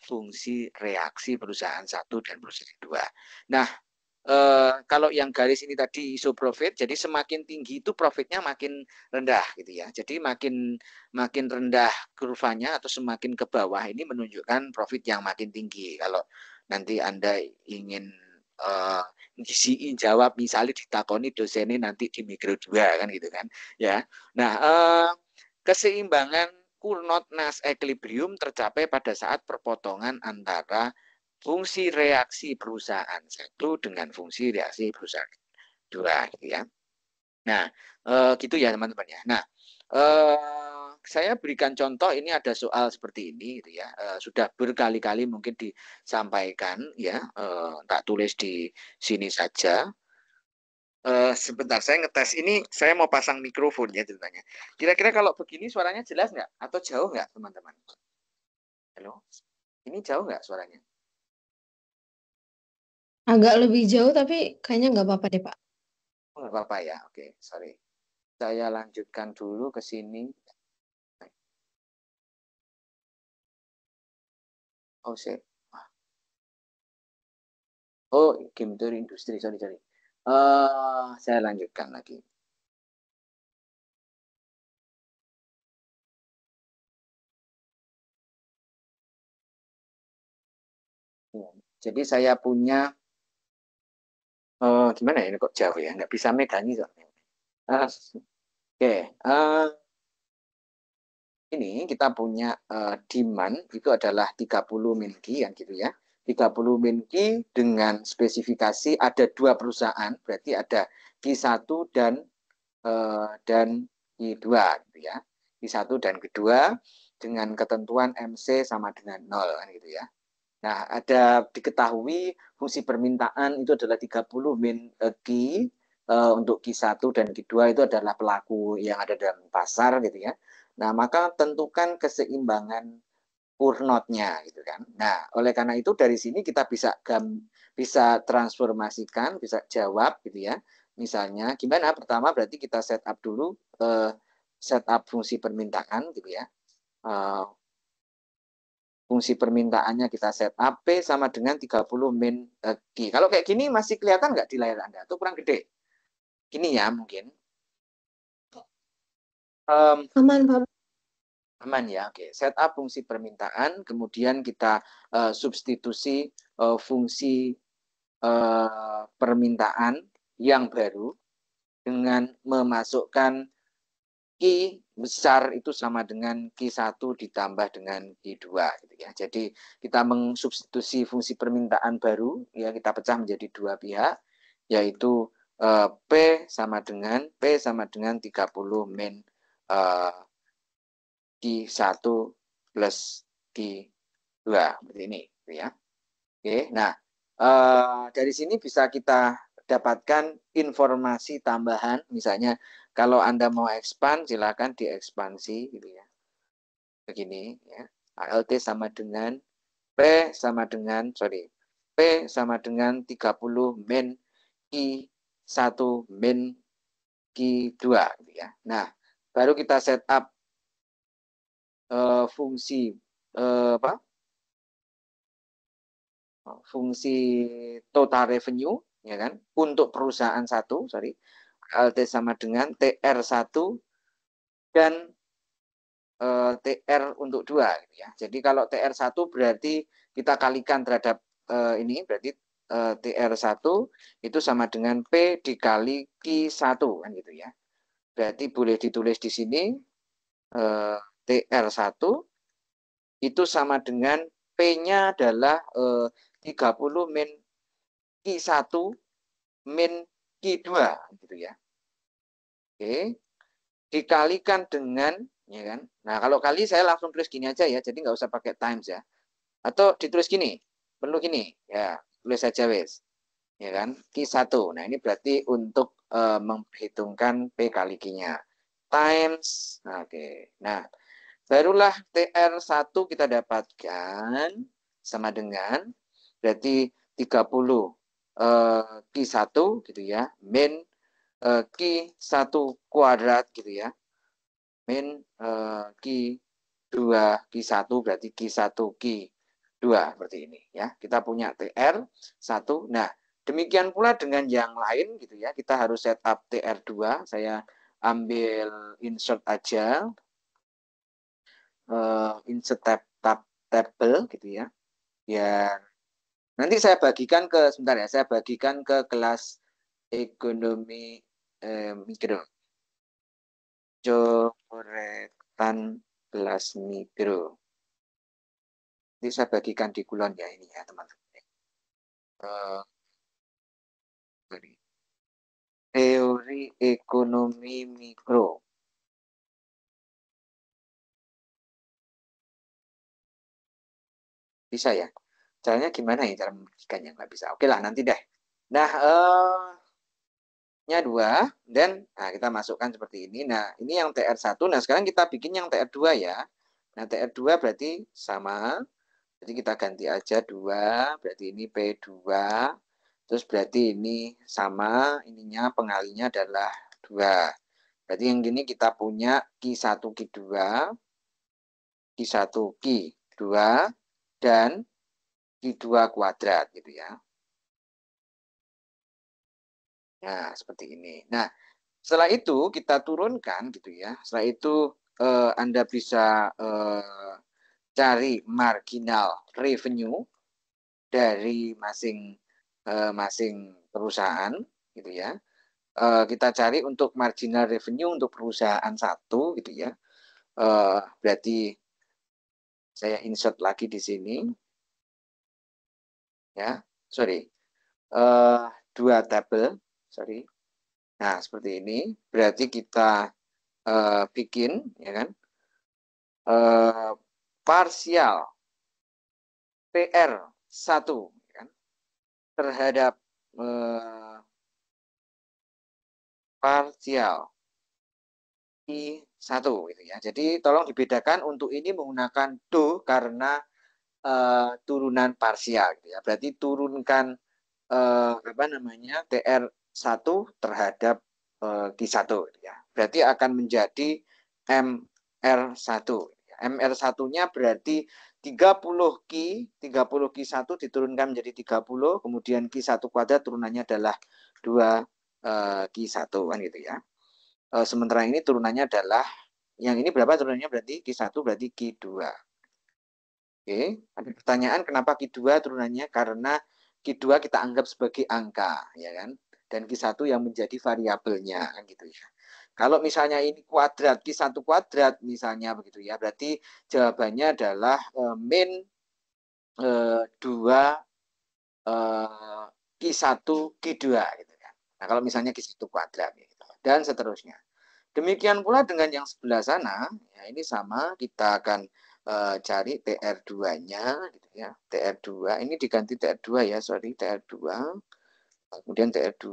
fungsi reaksi perusahaan satu dan perusahaan dua. Nah, kalau yang garis ini tadi iso profit, jadi semakin tinggi itu profitnya makin rendah gitu ya. Jadi makin rendah kurvanya atau semakin ke bawah ini menunjukkan profit yang makin tinggi. Kalau nanti Anda ingin ngisi jawab misalnya ditakoni dosennya nanti di mikro 2 kan gitu kan ya. Nah, keseimbangan Cournot-Nash equilibrium tercapai pada saat perpotongan antara fungsi reaksi perusahaan satu dengan fungsi reaksi perusahaan dua gitu ya. Nah, gitu ya teman-teman ya. Nah, saya berikan contoh ini ada soal seperti ini gitu ya. Sudah berkali-kali mungkin disampaikan ya. Tak tulis di sini saja. Sebentar saya ngetes ini, saya mau pasang mikrofon ya ceritanya. Kira-kira kalau begini suaranya jelas nggak? Atau jauh nggak teman-teman? Halo? Ini jauh nggak suaranya? Agak lebih jauh tapi kayaknya nggak apa-apa deh Pak. Oh, nggak apa-apa ya, oke, sorry. Saya lanjutkan dulu ke sini. Oh, sip. Oh, game teori industri, sorry. Saya lanjutkan lagi. Jadi saya punya, gimana ya, ini kok jauh ya, nggak bisa megangin soalnya. Oke, ini kita punya demand itu adalah 30 min-ki yang gitu ya. 30 min-ki dengan spesifikasi ada dua perusahaan, berarti ada Q1 dan Q2 gitu ya. Q1 dan Q2 dengan ketentuan MC sama dengan 0 kan gitu ya. Nah, ada diketahui fungsi permintaan itu adalah 30 min Q untuk Q1 dan Q2 itu adalah pelaku yang ada dalam pasar gitu ya. Nah, maka tentukan keseimbangan Cournot-nya gitu kan. Nah, oleh karena itu dari sini kita bisa transformasikan, bisa jawab gitu ya. Misalnya gimana? Pertama berarti kita setup dulu setup fungsi permintaan gitu ya. Fungsi permintaannya kita setup P sama dengan 30 min Q. Kalau kayak gini masih kelihatan nggak di layar Anda? Atau kurang gede? Gini ya mungkin. Aman Pak. Aman ya, oke. Setup fungsi permintaan, kemudian kita substitusi fungsi permintaan yang baru dengan memasukkan Q besar itu sama dengan Q1 ditambah dengan Q2 gitu ya. Jadi kita mengsubstitusi fungsi permintaan baru ya, kita pecah menjadi dua pihak yaitu P sama dengan 30 min Q1 plus Q2 seperti ini gitu ya. Oke, nah dari sini bisa kita dapatkan informasi tambahan, misalnya kalau Anda mau expand, silakan diekspansi gitu ya. Begini ya. ALT sama dengan P sama dengan 30 min Q1 min Q2 gitu ya. Nah, baru kita setup fungsi apa? Fungsi total revenue ya kan untuk perusahaan satu, LT sama dengan TR1 dan TR untuk 2 gitu ya. Jadi kalau TR1 berarti kita kalikan terhadap ini berarti TR1 itu sama dengan P dikali Q1 kan gitu ya. Berarti boleh ditulis di sini TR1 itu sama dengan P-nya adalah 30 min Q1 min Q2 gitu ya. Oke. Dikalikan dengan ya kan. Nah, kalau kali saya langsung tulis gini aja ya, jadi nggak usah pakai times ya. Atau ditulis gini, perlu gini. Ya, tulis saja wes. Ya kan? Q1. Nah, ini berarti untuk memperhitungkan P kali Q-nya. Times. Nah, oke. Nah, barulah TR1 kita dapatkan sama dengan berarti 30 Q1 gitu ya, min Q1 kuadrat gitu ya, min Q2 Q1 berarti Q1 Q 2 seperti ini ya. Kita punya TR1. Nah, demikian pula dengan yang lain gitu ya. Kita harus setup TR2. Saya ambil insert aja. Insert table gitu ya. Ya, nanti saya bagikan ke sebentar ya. Saya bagikan ke kelas ekonomi mikro. Coretan kelas mikro. Ini saya bagikan di kulon ya ini ya teman-teman. Uh, teori ekonomi mikro. Bisa ya? Caranya gimana ya cara membagikannya? Nggak bisa. Oke lah, nanti deh. Nah, nya 2, dan nah, kita masukkan seperti ini. Nah, ini yang TR1. Nah, sekarang kita bikin yang TR2 ya. Nah, TR2 berarti sama. Jadi kita ganti aja 2, berarti ini P2. Terus berarti ini sama, ininya pengalinya adalah 2. Berarti yang gini kita punya Q1, Q2, Q1, Q2, dan Q2 kuadrat gitu ya. Nah, seperti ini. Nah, setelah itu kita turunkan gitu ya. Setelah itu Anda bisa cari marginal revenue dari masing perusahaan gitu ya. Kita cari untuk marginal revenue untuk perusahaan satu gitu ya. Berarti saya insert lagi di sini ya. Sorry. Eh, 2 tabel. Sorry. Nah, seperti ini. Berarti kita bikin ya kan parsial PR1 ya kan, terhadap parsial I1 gitu ya. Jadi tolong dibedakan untuk ini menggunakan do karena turunan parsial gitu ya. Berarti turunkan apa namanya TR1 terhadap Q1 gitu ya. Berarti akan menjadi MR1. MR1-nya berarti 30 Q1 diturunkan menjadi 30, kemudian Q1 kuadrat turunannya adalah 2 Q1 kan gitu ya. Sementara ini turunannya adalah yang ini berapa turunannya berarti Q1 berarti Q2. Oke, ada pertanyaan kenapa Q2 turunannya? Karena Q2 kita anggap sebagai angka, ya kan? Dan Q1 yang menjadi variabelnya, kan gitu ya. Kalau misalnya ini kuadrat, Q1 kuadrat misalnya begitu ya, berarti jawabannya adalah min 2 Q1 Q2 gitu kan. Nah, kalau misalnya Q1 kuadrat gitu. Dan seterusnya. Demikian pula dengan yang sebelah sana, ya ini sama, kita akan cari TR2-nya gitu ya. TR2 ini diganti TR2 ya, sorry TR2. Kemudian TR2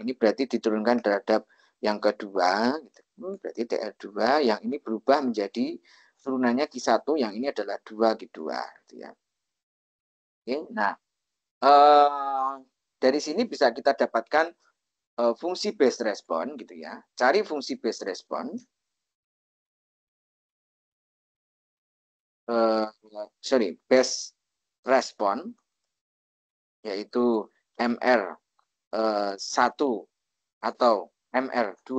ini berarti diturunkan terhadap yang kedua gitu. Berarti TR2 yang ini berubah menjadi turunannya Q1, yang ini adalah 2 Q2 gitu ya. Oke, nah dari sini bisa kita dapatkan fungsi base response gitu ya. Cari fungsi base response. Base response yaitu MR1 atau MR2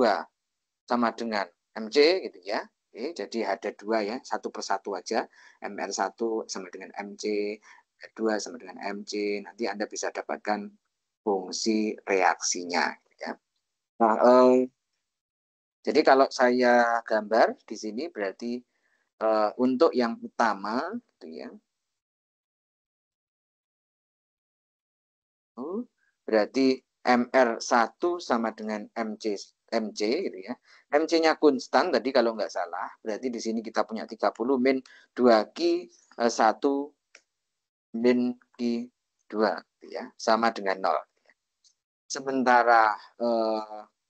sama dengan MC gitu ya. Oke, jadi ada 2 ya, satu per satu aja. MR1 sama dengan MC, MR2 sama dengan MC. Nanti Anda bisa dapatkan fungsi reaksinya gitu ya. Nah, jadi kalau saya gambar di sini berarti untuk yang utama gitu ya. Berarti MR1 sama dengan MC gitu ya. MC-nya konstan tadi kalau nggak salah. Berarti di sini kita punya 30 min 2Q 1 min Q2 gitu ya. Sama dengan 0. Sementara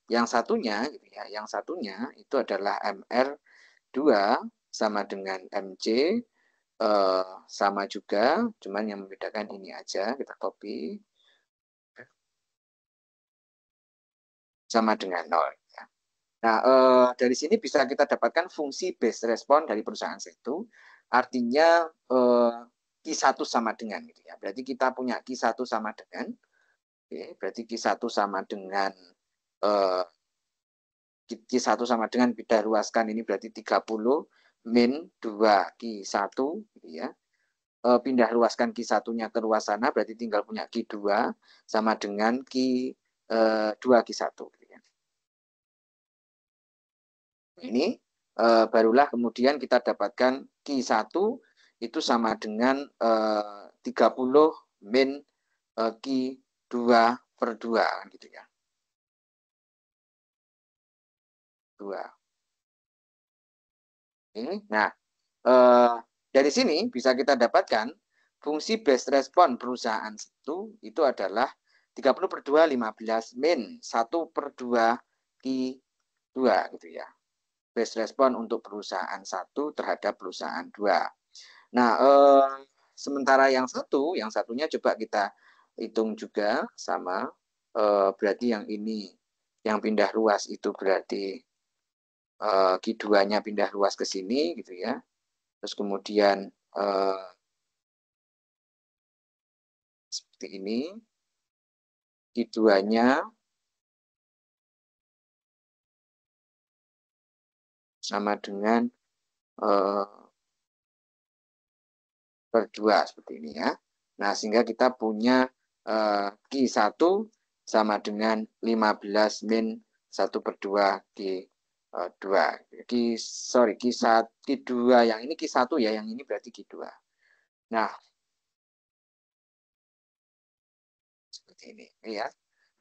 yang satunya gitu ya, yang satunya itu adalah MR2 sama dengan MC sama juga, cuman yang membedakan ini aja kita copy sama dengan 0. Nah, dari sini bisa kita dapatkan fungsi base response dari perusahaan itu. Artinya Q1 sama dengan gitu ya. Berarti kita punya Q1 sama dengan, berarti Q1 sama dengan Q1 sama dengan pindah ruaskan ini berarti 30 min 2 Q1 gitu ya. Pindah ruaskan Q1-nya ke ruas sana berarti tinggal punya Q2 sama dengan Q2 Q1 gitu ya. Ini barulah kemudian kita dapatkan Q1 itu sama dengan 30 min Q2 per 2 gitu ya. 2. Nah, dari sini bisa kita dapatkan fungsi base respon perusahaan itu adalah 30 per 2, 15 min 1 per 2 Q2 gitu ya. Base respon untuk perusahaan 1 terhadap perusahaan 2. Nah, sementara yang satunya coba kita hitung juga sama, berarti yang ini yang pindah ruas itu berarti Q2-nya pindah ruas ke sini gitu ya. Terus kemudian seperti ini, Q2-nya sama dengan per 2 seperti ini ya. Nah, sehingga kita punya Q1 sama dengan 15 min 1 per 2 Q2. Q2 yang ini Q1 ya, yang ini berarti Q2. Nah, seperti ini ya.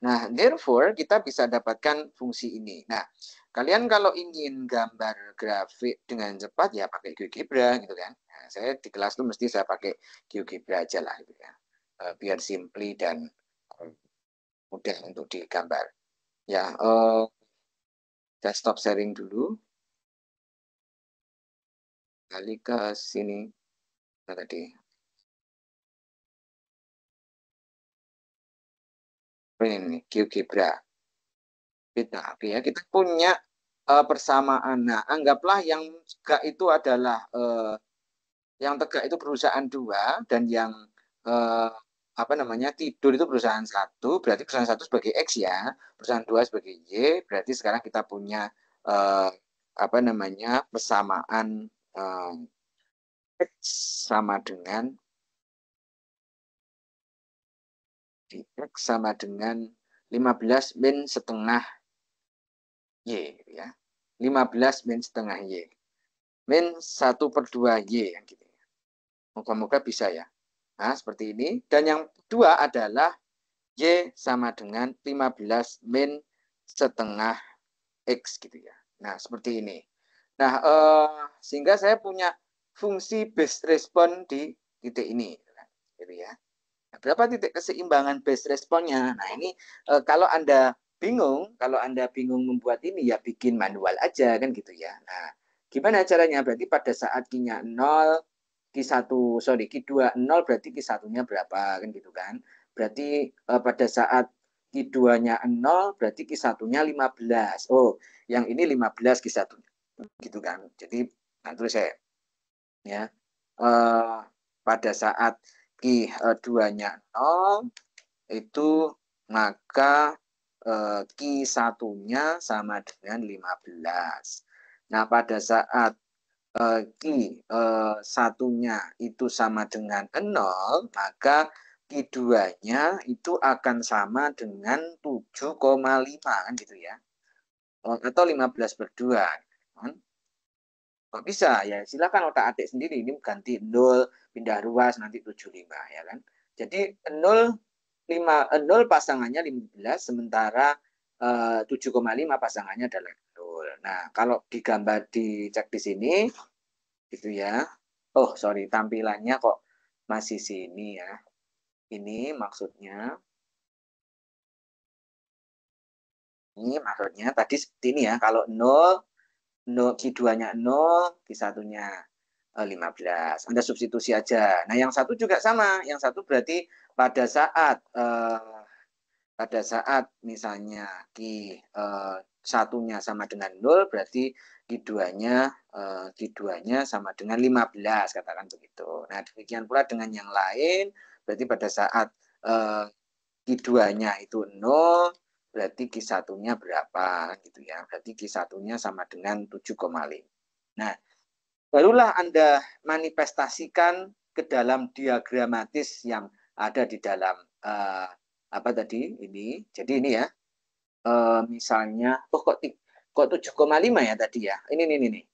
Nah, therefore kita bisa dapatkan fungsi ini. Nah, kalian kalau ingin gambar grafik dengan cepat ya pakai GeoGebra gitu kan. Nah, saya di kelas tuh mesti saya pakai GeoGebra aja lah gitu ya. Biar simply dan mudah untuk digambar. Ya, saya stop sharing dulu. Kali ke sini. Nah, tadi. Ini nih, GeoGebra. Nah, oke ya, kita punya persamaan. Nah, anggaplah yang tegak itu adalah yang tegak itu perusahaan 2 dan yang apa namanya tidur itu perusahaan 1, berarti perusahaan 1 sebagai X ya, perusahaan 2 sebagai Y, berarti sekarang kita punya apa namanya persamaan X sama dengan X sama dengan 15 min setengah Y ya. 15 min setengah Y. Min 1 per 2 Y yang gitu. Moga-moga bisa ya. Nah, seperti ini. Dan yang kedua adalah Y sama dengan 15 min setengah X gitu ya. Nah, seperti ini. Nah, sehingga saya punya fungsi base respon di titik ini. Gitu ya. Nah, berapa titik keseimbangan base responnya? Nah, ini kalau Anda bingung membuat ini ya bikin manual aja kan gitu ya. Nah, gimana caranya? Berarti pada saat Q-nya 0, Q2 0 berarti Q1-nya berapa kan gitu kan. Berarti pada saat Q2-nya 0 berarti Q1-nya 15. Oh, yang ini 15 Q1-nya. Gitu kan. Jadi nah terus saya ya pada saat Q2-nya 0 itu maka Q1-nya sama dengan 15. Nah, pada saat Q1-nya itu sama dengan 0, maka Q2-nya itu akan sama dengan 7,5 kan gitu ya. Atau 15 per 2. Kan? Kok bisa? Ya silakan otak-atik sendiri. Ini ganti 0, pindah ruas, nanti 75 ya kan. Jadi 0 pasangannya 15, sementara 7,5 pasangannya adalah 0. Nah, kalau digambar dicek di sini, gitu ya. Oh, sorry, tampilannya kok masih sini ya. Ini maksudnya, tadi seperti ini ya. Kalau 0, Q2-nya 0, Q1-nya 15. Anda substitusi aja. Nah, yang satu juga sama. Yang satu berarti pada saat pada saat misalnya Q1-nya sama dengan 0, berarti Q2-nya sama dengan 15, katakan begitu. Nah, demikian pula dengan yang lain, berarti pada saat Q2-nya itu 0, berarti Q1-nya berapa gitu ya. Berarti Q1-nya sama dengan 7,5. Nah, barulah Anda manifestasikan ke dalam diagramatis yang ada di dalam apa tadi ini. Jadi ini ya, misalnya, kok 7,5 ya tadi ya. Ini.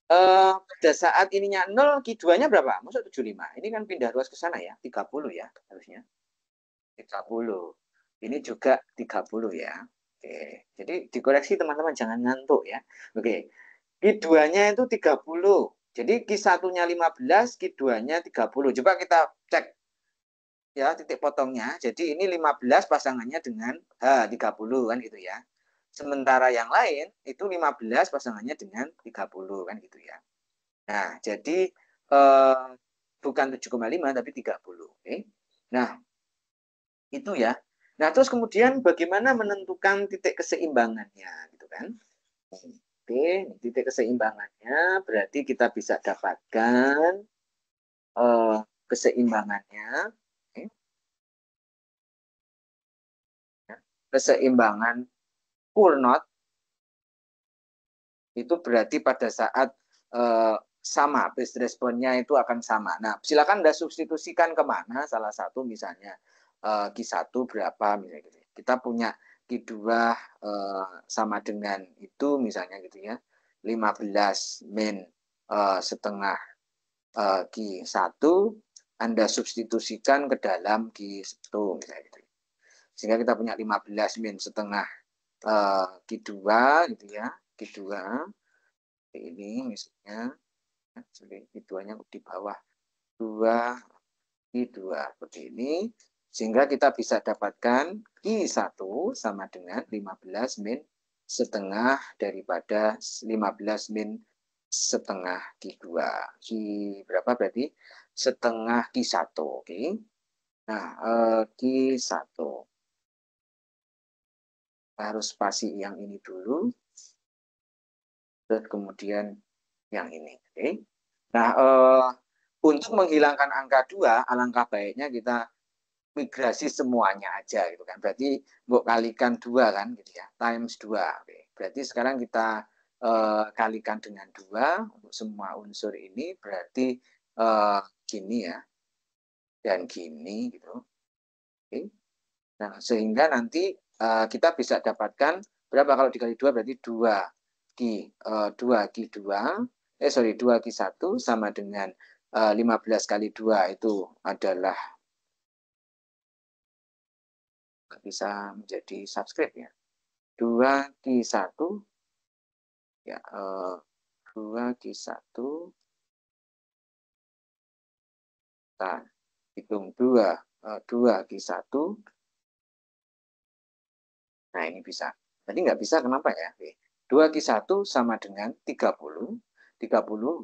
Pada saat ininya 0, Q2-nya berapa? Maksud 75. Ini kan pindah ruas ke sana ya, 30 ya harusnya. 30. Ini juga 30 ya. Oke. Jadi dikoreksi teman-teman, jangan ngantuk ya. Oke. Q2-nya itu 30. Jadi Q1-nya 15, Q2-nya 30. Coba kita cek ya titik potongnya. Jadi ini 15 pasangannya dengan 30 kan gitu ya. Sementara yang lain itu 15 pasangannya dengan 30 kan gitu ya. Nah, jadi bukan 7,5 tapi 30. Oke. Nah, itu ya. Nah, terus kemudian bagaimana menentukan titik keseimbangannya gitu kan? Oke, titik keseimbangannya berarti kita bisa dapatkan keseimbangannya. Oke. Keseimbangan Cournot itu berarti pada saat sama, base responnya itu akan sama. Nah, silakan Anda substitusikan kemana, salah satu misalnya Q1 berapa, misalnya gitu. Kita punya Q2 sama dengan itu misalnya gitu ya, 15 min setengah Q1, Anda substitusikan ke dalam Q1 misalnya gitu. Sehingga kita punya 15 min setengah Q2 gitu ya, Q2 ini misalnya, Q2-nya di bawah 2 Q2 seperti ini, sehingga kita bisa dapatkan Q1 sama dengan 15 min setengah daripada 15 min setengah Q2. Q berapa berarti? Setengah Q1. Oke. Nah, Q1. Harus spasi yang ini dulu. Dan kemudian yang ini. Oke. Nah, untuk menghilangkan angka 2, alangkah baiknya kita migrasi semuanya aja gitu kan. Berarti mbok kalikan 2 kan gitu ya, times 2. Oke. Berarti sekarang kita kalikan dengan 2 untuk semua unsur ini, berarti gini ya, dan gini gitu. Oke. Nah, sehingga nanti kita bisa dapatkan berapa kalau dikali 2 berarti 2 Q1 sama dengan 15 kali 2 itu adalah, bisa menjadi subscribe ya, 2Q1 ya, 2Q1 kita hitung 2Q1. Nah, ini bisa. Tadi nggak bisa, kenapa ya? 2Q1 sama dengan 30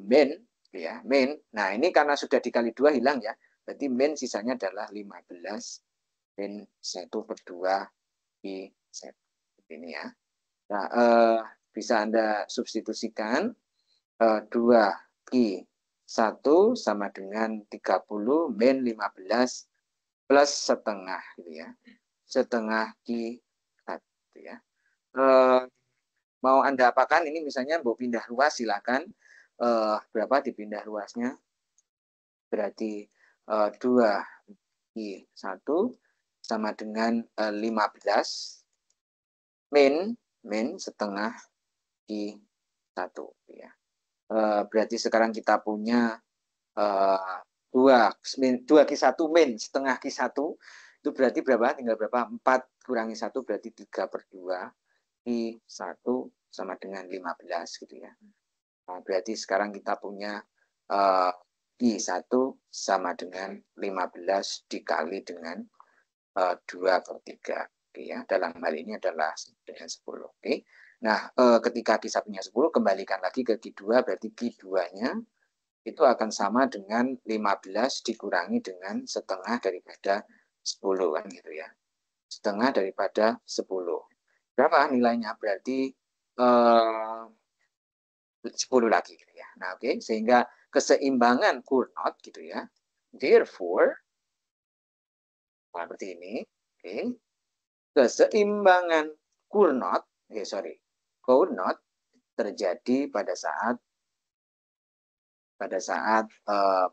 min ya, min. Nah, ini karena sudah dikali 2 hilang ya. Berarti min sisanya adalah 15 min 1/2 Q1. Ini ya. Nah, bisa Anda substitusikan 2Q1 sama dengan 30 min 15 plus setengah gitu ya. Setengah Q1 ya. Mau Anda apakan ini, misalnya mau pindah ruas silakan. Berapa dipindah ruasnya? Berarti 2Q1 sama dengan 15 min setengah Q1 ya. Berarti sekarang kita punya 2Q1 min setengah Q1 itu berarti berapa? Tinggal berapa? 4 kurangi 1 berarti 3/2 Q1 sama dengan 15 gitu ya. Nah, berarti sekarang kita punya Q1 sama dengan 15 dikali dengan 2/3. Oke ya, dalam hal ini adalah dengan 10. Oke. Nah, ketika Q1-nya 10, kembalikan lagi ke Q2, berarti Q2-nya itu akan sama dengan 15 dikurangi dengan setengah daripada 10 kan gitu ya. setengah daripada 10. Berapa nilainya? Berarti 10 lagi gitu ya. Nah, oke, sehingga keseimbangan Cournot gitu ya. Therefore, seperti ini. Oke. Keseimbangan Cournot, Cournot terjadi pada saat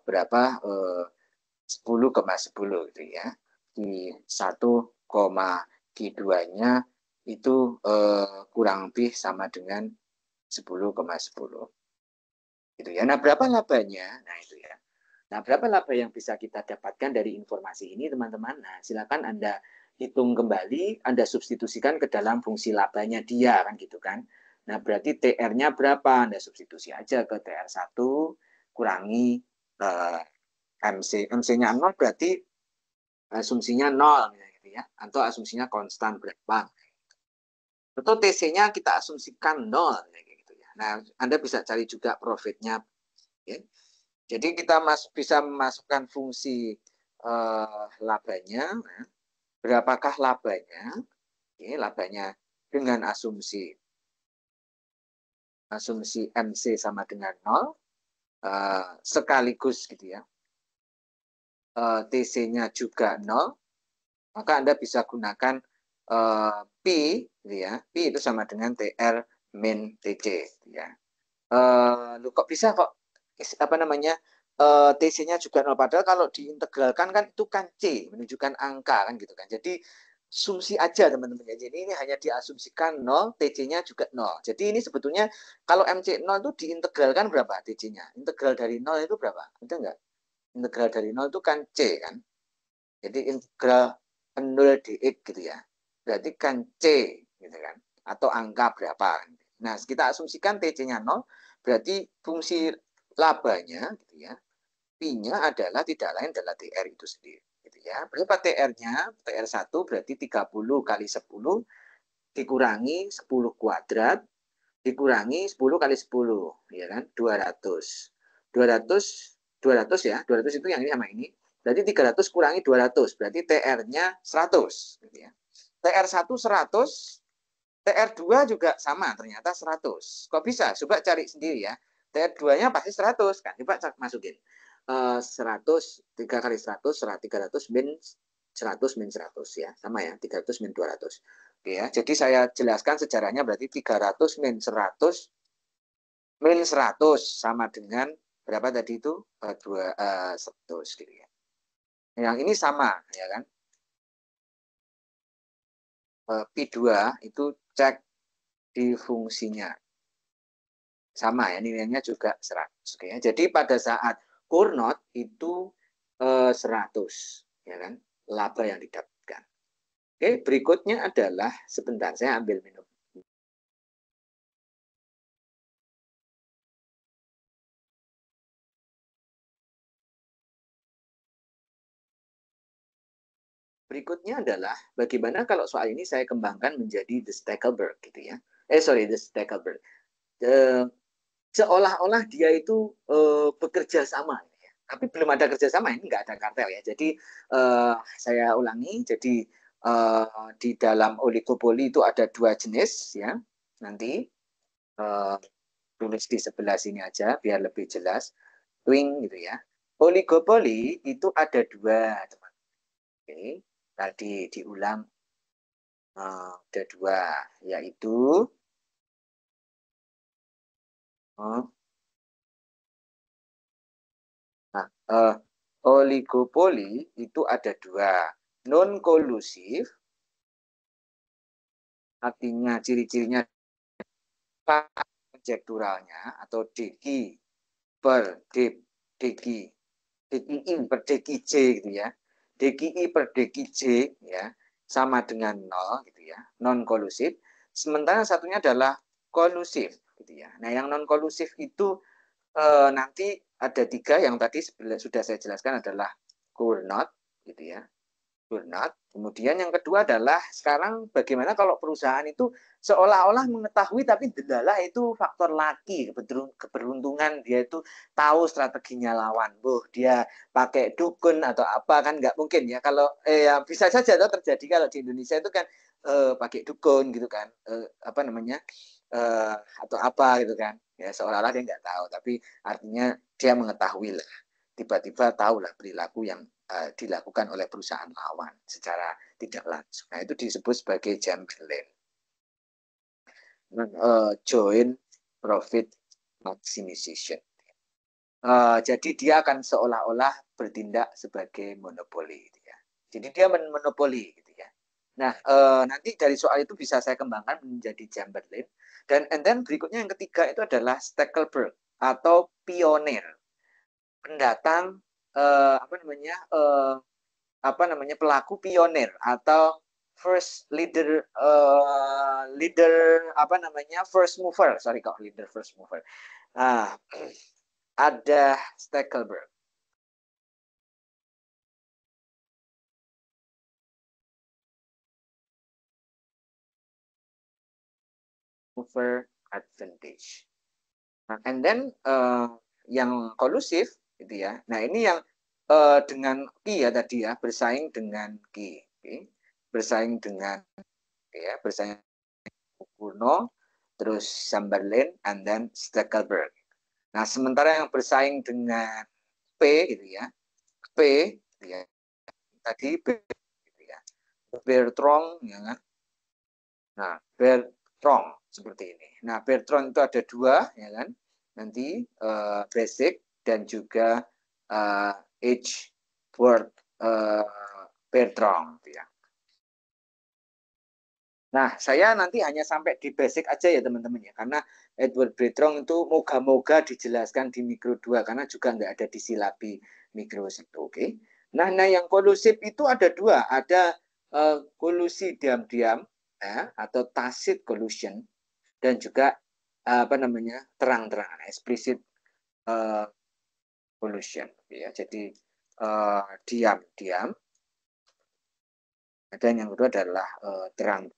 berapa 10,10 gitu ya. Di 1, Q2-nya itu kurang lebih sama dengan 10,10 gitu ya. Nah, berapa labanya? Nah, itu ya. Nah, berapa laba yang bisa kita dapatkan dari informasi ini, teman-teman? Nah, silakan Anda hitung kembali, Anda substitusikan ke dalam fungsi labanya dia, kan gitu kan. Nah, berarti TR-nya berapa? Anda substitusi aja ke TR1, kurangi MC. MC-nya 0 berarti asumsinya 0, gitu ya. Atau asumsinya konstan berapa. Atau TC-nya kita asumsikan 0, gitu ya. Nah, Anda bisa cari juga profitnya. Ya. Jadi kita bisa memasukkan fungsi labanya. Berapakah labanya? Oke, labanya dengan asumsi MC sama dengan 0 sekaligus gitu ya. TC-nya juga 0, maka Anda bisa gunakan P gitu ya. P itu sama dengan TR min TC gitu ya. Kok bisa kok apa namanya TC-nya juga 0, padahal kalau diintegralkan kan itu kan C, menunjukkan angka kan gitu kan. Jadi asumsi aja teman-teman ya. Jadi ini hanya diasumsikan 0, TC-nya juga 0. Jadi ini sebetulnya kalau MC 0 itu diintegralkan berapa TC-nya? Integral dari 0 itu berapa? Ada nggak? Integral dari 0 itu kan C kan. Jadi integral 0 dx gitu ya. Berarti kan C gitu kan. Atau angka berapa. Nah, kita asumsikan TC-nya 0, berarti fungsi labanya gitu ya. Pi-nya adalah tidak lain adalah TR itu sendiri. Gitu ya. Berapa TR-nya? TR1 berarti 30 kali 10 dikurangi 10 kuadrat dikurangi 10 kali 10, ya kan? 200. 200 ya. 200 itu yang ini sama ini. Berarti 300 kurangi 200, berarti TR-nya 100 gitu ya. TR1 100, TR2 juga sama ternyata 100. Kok bisa? Coba cari sendiri ya. TR2-nya pasti 100 kan. Coba masukin. 100 3 kali 100 300 min 100 min 100 ya. Sama ya, 300 min 200. Oke ya. Jadi saya jelaskan sejarahnya berarti 300 min 100 min 100 sama dengan berapa tadi itu? 100 gitu ya. Yang ini sama ya kan. P2 itu cek di fungsinya. Sama ya, nilainya juga 100. Oke, ya. Jadi pada saat Cournot itu 100 ya kan, laba yang didapatkan. Oke, berikutnya adalah sebentar saya ambil minum. Berikutnya adalah bagaimana kalau soal ini saya kembangkan menjadi the Stackelberg gitu ya. The Stackelberg. Seolah-olah dia itu bekerja sama ya. Tapi belum ada kerjasama, ini nggak ada kartel ya. Jadi saya ulangi, jadi di dalam oligopoli itu ada 2 jenis ya. Nanti tulis di sebelah sini aja biar lebih jelas. Twing gitu ya. Oligopoli itu ada 2 teman. Oke, tadi diulang ada 2 yaitu Nah, oligopoli itu ada 2. Non-kolusif, artinya ciri-cirinya konjekturalnya atau DI per DI, DI per DI J gitu ya. DI per DI J ya sama dengan 0 gitu ya, non-kolusif. Sementara satunya adalah kolusif gitu ya. Nah, yang non-kolusif itu nanti ada 3 yang tadi sudah saya jelaskan adalah Cournot gitu ya. burnout. Kemudian yang kedua adalah sekarang bagaimana kalau perusahaan itu seolah-olah mengetahui tapi delala itu faktor laki, keberuntungan, dia itu tahu strateginya lawan. Dia pakai dukun atau apa kan nggak mungkin ya. Kalau ya bisa saja itu terjadi kalau di Indonesia itu kan pakai dukun gitu kan. Apa namanya? Atau apa gitu kan. Ya seolah-olah dia nggak tahu tapi artinya dia mengetahui lah. Tiba-tiba tahulah perilaku yang dilakukan oleh perusahaan lawan secara tidak langsung. Nah, itu disebut sebagai gambling. Joint profit maximization. Jadi dia akan seolah-olah bertindak sebagai monopoli. Gitu ya. Jadi dia monopoli. Gitu ya. Nah, nanti dari soal itu bisa saya kembangkan menjadi Chamberlain. Dan then berikutnya yang ketiga itu adalah Stackelberg atau pionir, pendatang apa namanya pelaku pionir atau first leader apa namanya first mover, sorry kok leader first mover. Ah, ada Stackelberg. Mover advantage. Nah, and then yang kolusif gitu ya. Nah, ini yang dengan Ki ya tadi ya, bersaing dengan Ki. Okay. Bersaing dengan ya, bersaing Kuno, terus Chamberlain, and then Stackelberg. Nah, sementara yang bersaing dengan P gitu ya, P gitu ya, tadi P gitu ya, Bertrand ya kan. Nah, Bertrand seperti ini. Nah, Bertrand itu ada dua ya kan. Nanti basic dan juga Edward Bertrand gitu ya. Nah, saya nanti hanya sampai di basic aja ya teman-teman ya, karena Edward Bertrand itu moga-moga dijelaskan di mikro 2, karena juga nggak ada di silabi mikro 1, oke. Nah, yang kolusif itu ada dua, ada kolusi diam-diam ya, atau tacit collusion, dan juga apa namanya terang-terangan, explicit collusion ya. Jadi diam-diam, dan yang kedua adalah terang.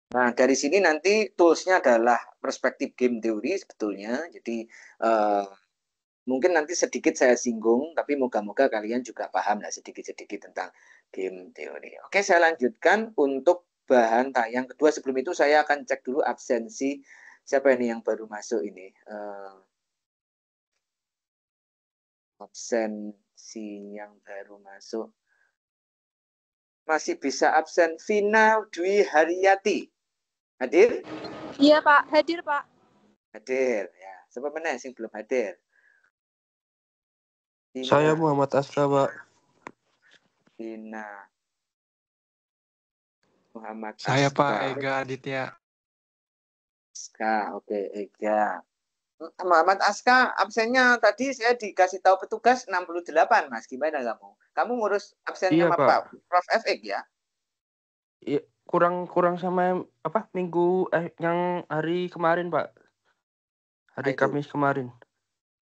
Nah, dari sini nanti tools-nya adalah perspektif game teori sebetulnya. Jadi mungkin nanti sedikit saya singgung, tapi moga-moga kalian juga paham lah sedikit-sedikit tentang game teori. Oke, saya lanjutkan untuk bahan tayang kedua. Sebelum itu saya akan cek dulu absensi. Siapa ini yang baru masuk ini? Absensi yang baru masuk. Masih bisa absen Vina Dwi Haryati. Hadir? Iya Pak, hadir Pak. Hadir ya. Siapa mana yang belum hadir? Vina. Saya Muhammad Aska, Pak. Vina. Muhammad Saya Aska. Pak Ega Aditya. Aska, oke Ega. Muhammad Aska, absennya tadi saya dikasih tahu petugas 68, Mas. Gimana kamu? Kamu ngurus absen Iya, sama Pak Prof. FX ya? Iya, kurang sama apa minggu yang hari kemarin, Pak. Hari Kamis kemarin.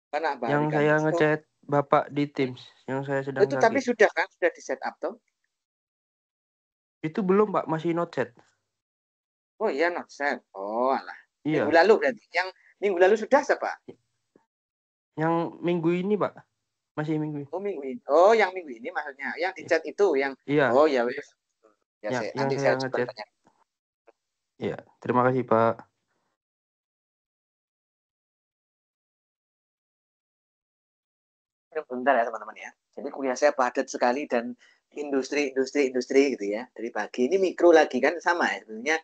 Kenapa? Yang saya ngechat Bapak di Teams, yang saya sedang itu sakit. tapi sudah kan? Sudah di set up tuh? Itu belum, Pak. Masih not set. Oh iya, not set. Oh alah. Iya. Minggu lalu berarti. Yang minggu lalu sudah siapa? Yang minggu ini, Pak. Masih minggu ini. Oh minggu ini. Oh yang minggu ini maksudnya. Yang di chat itu yang. Iya. Oh ya wes. Ya, yang nanti saya saya coba ngechat. tanya. Iya, terima kasih, Pak. Bentar ya teman-teman ya. Jadi kuliah saya padat sekali dan industri gitu ya. Dari pagi ini mikro lagi kan sama ya sebenarnya.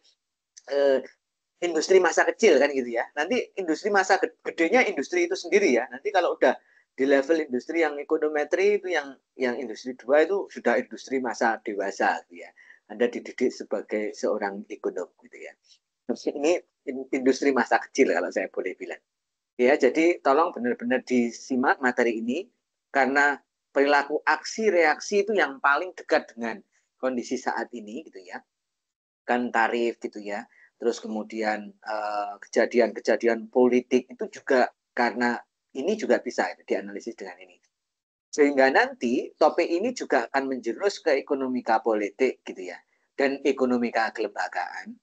Industri masa kecil kan gitu ya. Nanti industri masa gedenya industri itu sendiri ya. Nanti kalau udah di level industri yang ekonometri itu yang industri 2 itu sudah industri masa dewasa gitu ya. Anda dididik sebagai seorang ekonom gitu ya. Ini industri masa kecil kalau saya boleh bilang. Ya, jadi tolong benar-benar disimak materi ini karena perilaku aksi reaksi itu yang paling dekat dengan kondisi saat ini gitu ya. Kan tarif gitu ya. Terus kemudian kejadian-kejadian politik itu juga karena ini juga bisa dianalisis dengan ini. Sehingga nanti topik ini juga akan menjurus ke ekonomika politik gitu ya, dan ekonomika kelembagaan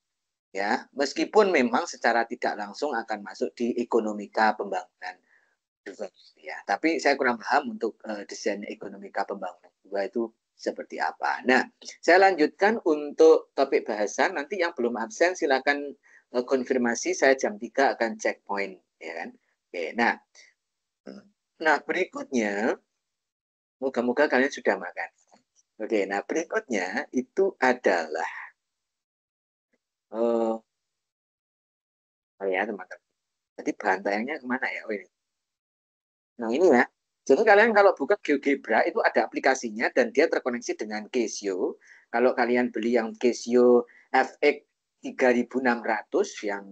ya, meskipun memang secara tidak langsung akan masuk di ekonomika pembangunan juga ya. Tapi saya kurang paham untuk desain ekonomika pembangunan juga itu seperti apa. Nah, saya lanjutkan untuk topik bahasan. Nanti yang belum absen silakan konfirmasi, saya jam 3 akan checkpoint ya kan. Oke, nah berikutnya moga-moga kalian sudah makan. Oke, nah berikutnya itu adalah oh ya teman-teman. Jadi bahan tayangnya kemana ya? Oh ini. Nah ini ya. Jadi kalian kalau buka GeoGebra itu ada aplikasinya dan dia terkoneksi dengan Casio. Kalau kalian beli yang Casio FX 3600 yang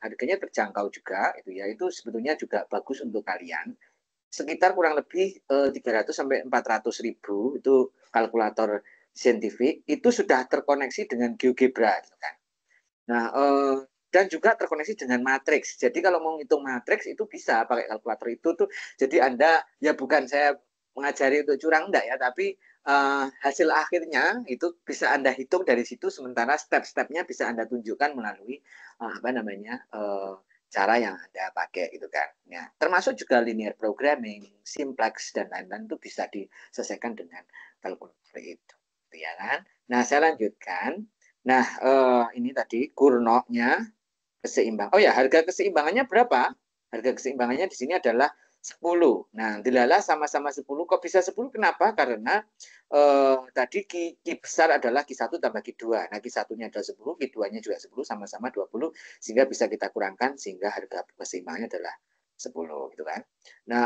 harganya terjangkau juga itu ya, itu sebetulnya juga bagus untuk kalian. Sekitar kurang lebih 300 sampai 400 ribu itu kalkulator saintifik itu sudah terkoneksi dengan GeoGebra gitu kan. Nah, dan juga terkoneksi dengan matriks. Jadi kalau mau ngitung matriks itu bisa pakai kalkulator itu tuh. Jadi Anda ya bukan saya mengajari untuk curang enggak ya, tapi hasil akhirnya itu bisa Anda hitung dari situ, sementara step-stepnya bisa Anda tunjukkan melalui apa namanya cara yang Anda pakai gitu kan. Ya, termasuk juga linear programming, simplex dan lain-lain itu bisa diselesaikan dengan kalkulator itu, ya kan? Nah, saya lanjutkan. Nah, ini tadi kurnonya keseimbang. Oh ya, harga keseimbangannya berapa? Harga keseimbangannya di sini adalah 10. Nah, dilala sama-sama 10. Kok bisa 10? Kenapa? Karena tadi Ki besar adalah Q1 tambah Q2. Nah, Q1-nya adalah 10, Q2-nya juga 10, sama-sama 20, sehingga bisa kita kurangkan, sehingga harga keseimbangannya adalah 10, gitu kan. Nah,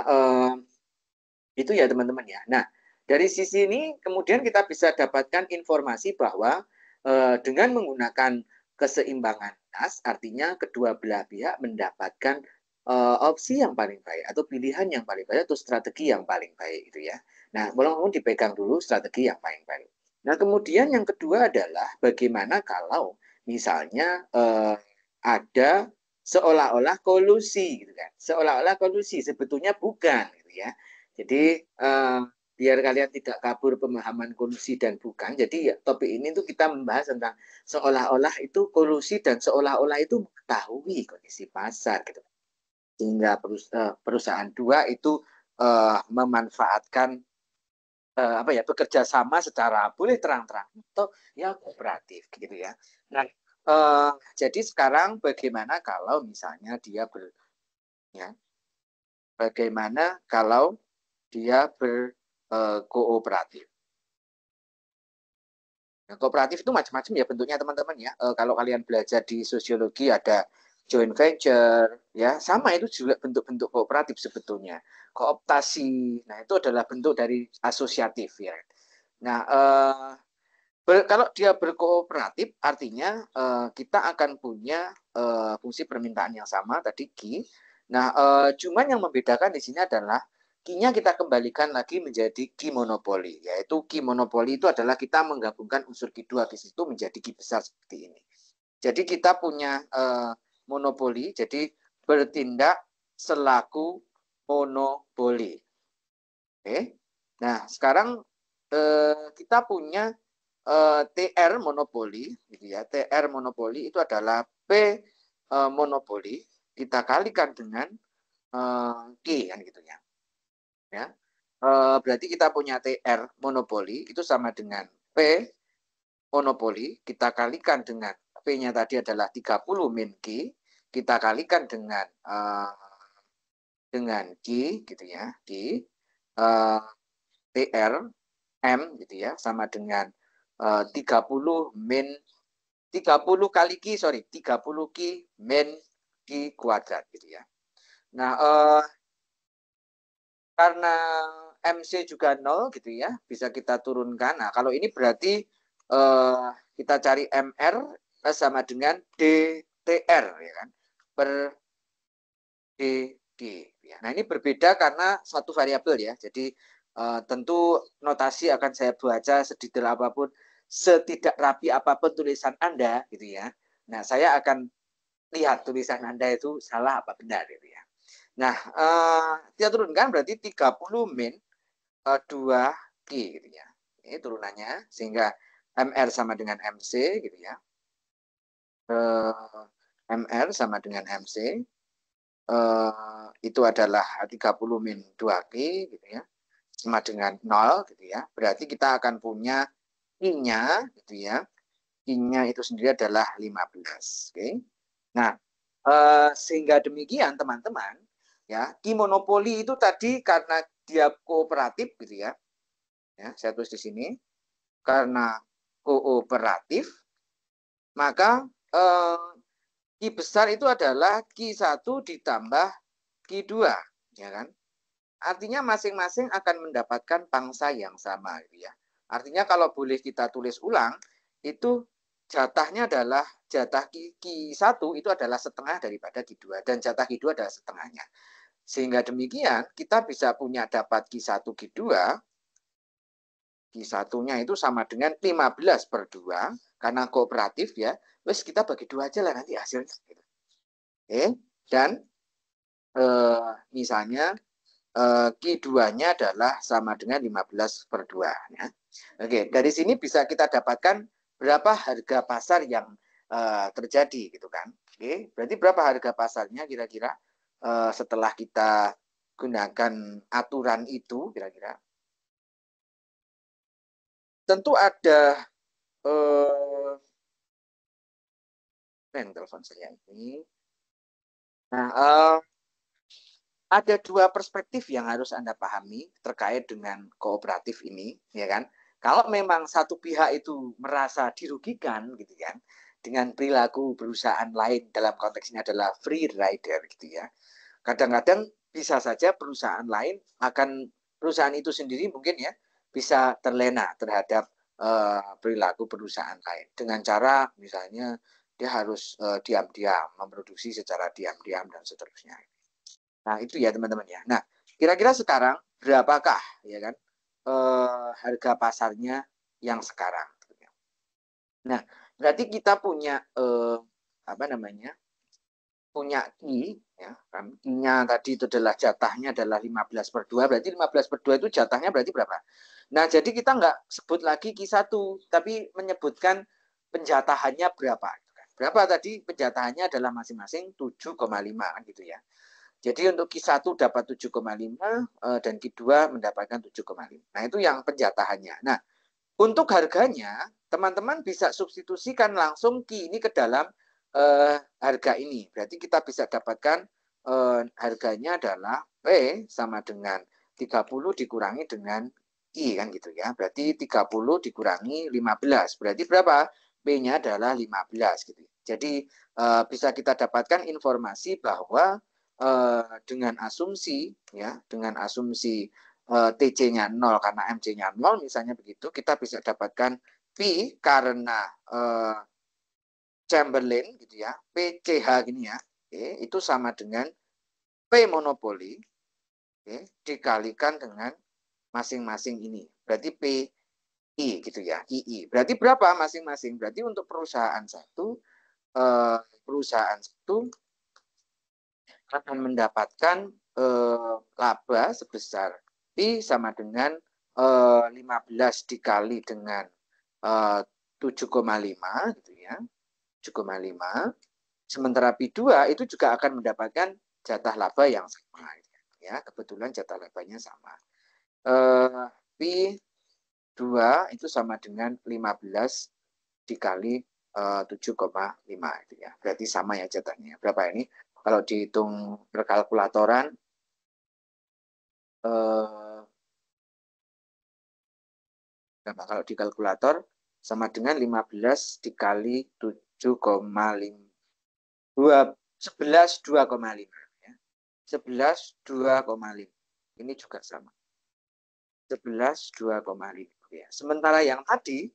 itu ya teman-teman ya. Nah, dari sisi ini kemudian kita bisa dapatkan informasi bahwa dengan menggunakan keseimbangan tas, artinya kedua belah pihak mendapatkan opsi yang paling baik atau pilihan yang paling baik atau strategi yang paling baik itu ya. Nah, mau dipegang dulu strategi yang paling baik. Nah, kemudian yang kedua adalah bagaimana kalau misalnya ada seolah-olah kolusi gitu kan. Seolah-olah kolusi sebetulnya bukan gitu ya. Jadi biar kalian tidak kabur pemahaman kolusi dan bukan. Jadi ya, topik ini tuh kita membahas tentang seolah-olah itu kolusi dan seolah-olah itu mengetahui kondisi pasar gitu. Sehingga perusahaan dua itu memanfaatkan apa ya, bekerja sama secara boleh terang-terang atau ya kooperatif gitu ya. Nah, jadi sekarang bagaimana kalau misalnya dia ya, bagaimana kalau dia berkooperatif. Nah, kooperatif itu macam-macam ya bentuknya teman-teman ya. Kalau kalian belajar di sosiologi ada joint venture, ya sama itu juga bentuk-bentuk kooperatif sebetulnya. Kooptasi, nah itu adalah bentuk dari asosiatif ya. Nah, kalau dia berkooperatif artinya kita akan punya fungsi permintaan yang sama tadi Ki. Nah, cuman yang membedakan di sini adalah Ki-nya kita kembalikan lagi menjadi Ki monopoli, yaitu Ki monopoli itu adalah kita menggabungkan unsur Ki dua di situ menjadi Ki besar seperti ini. Jadi kita punya monopoli, jadi bertindak selaku monopoli. Oke. Nah, sekarang kita punya TR monopoli, gitu ya. TR monopoli itu adalah P monopoli kita kalikan dengan Q kan gitu ya. Ya. Berarti kita punya TR monopoli itu sama dengan P monopoli kita kalikan dengan P-nya tadi adalah 30 min Q, kita kalikan dengan Q gitu ya, di TR M gitu ya sama dengan 30 min 30 kali Q, 30 Q min Q kuadrat gitu ya. Nah, karena MC juga 0 gitu ya, bisa kita turunkan. Nah, kalau ini berarti kita cari MR sama dengan DTR ya kan, per DD. Ya. Nah, ini berbeda karena satu variabel ya. Jadi tentu notasi akan saya baca sedetail apapun, setidak rapi apapun tulisan Anda gitu ya. Nah, saya akan lihat tulisan Anda itu salah apa benar gitu ya. Nah, kita turunkan berarti 30 min 2Q gitu ya. Ini turunannya sehingga MR sama dengan MC gitu ya. MR sama dengan MC itu adalah 30 min 2Q gitu ya. Sama dengan 0 gitu ya. Berarti kita akan punya I-nya gitu ya. I-nya itu sendiri adalah 15. Oke. Nah, sehingga demikian teman-teman ya, Ki monopoli itu tadi karena dia kooperatif gitu ya. Ya, saya tulis di sini. Karena kooperatif, maka Ki besar itu adalah Ki1 ditambah Ki2, ya kan? Artinya masing-masing akan mendapatkan pangsa yang sama gitu ya. Artinya kalau boleh kita tulis ulang, itu jatahnya adalah jatah Ki1 itu adalah setengah daripada Ki2 dan jatah Ki2 adalah setengahnya. Sehingga demikian kita bisa punya dapat Ki1 Ki2, Ki1-nya itu sama dengan 15/2 karena kooperatif ya. Wes kita bagi 2 aja lah nanti hasilnya gitu. Oke, dan misalnya Q2-nya adalah sama dengan 15/2 ya. Oke, dari sini bisa kita dapatkan berapa harga pasar yang terjadi gitu kan. Oke, berarti berapa harga pasarnya kira-kira setelah kita gunakan aturan itu kira-kira. Tentu ada telepon saya ini. Nah, ada dua perspektif yang harus Anda pahami terkait dengan kooperatif ini, ya kan? Kalau memang satu pihak itu merasa dirugikan, gitu kan, dengan perilaku perusahaan lain dalam konteks ini adalah free rider, gitu ya. Kadang-kadang bisa saja perusahaan lain perusahaan itu sendiri mungkin ya bisa terlena terhadap perilaku perusahaan lain dengan cara misalnya dia harus diam-diam memproduksi secara diam-diam dan seterusnya. Nah, itu ya teman-teman ya. Nah, kira-kira sekarang berapakah ya kan harga pasarnya yang sekarang? Nah, berarti kita punya apa namanya? Punya Ki ya kan. Ki-nya tadi itu adalah jatahnya adalah 15/2, berarti 15/2 itu jatahnya berarti berapa? Nah, jadi kita nggak sebut lagi Ki1, tapi menyebutkan penjatahannya berapa. Berapa tadi penjatahannya adalah masing-masing 7,5 gitu ya. Jadi untuk Q1 dapat 7,5 dan Q2 mendapatkan 7,5. Nah, itu yang penjatahannya. Nah, untuk harganya, teman-teman bisa substitusikan langsung Q ini ke dalam harga ini. Berarti kita bisa dapatkan harganya adalah P sama dengan 30 dikurangi dengan I kan gitu ya. Berarti 30 dikurangi 15. Berarti berapa? P-nya adalah 15 gitu. Jadi bisa kita dapatkan informasi bahwa dengan asumsi TC-nya 0 karena MC-nya 0 misalnya begitu, kita bisa dapatkan P karena Chamberlain gitu ya, PCH gini ya, itu sama dengan P monopoli dikalikan dengan masing-masing ini. Berarti PI gitu ya, II. Berarti berapa masing-masing? Berarti untuk perusahaan satu akan mendapatkan laba sebesar Pi sama dengan 15 dikali dengan 7,5 gitu ya. 7,5. Sementara Pi2 itu juga akan mendapatkan jatah laba yang sama ya. Kebetulan jatah labanya sama. Pi2 itu sama dengan 15 dikali 7,5 itu ya. Berarti sama ya jatahnya. Berapa ini? Kalau dihitung perkalkulatoran kalau di kalkulator sama dengan 15 dikali 7,5 11 2,5 ya. 11 2,5 ini juga sama 11 2,5 ya. Sementara yang tadi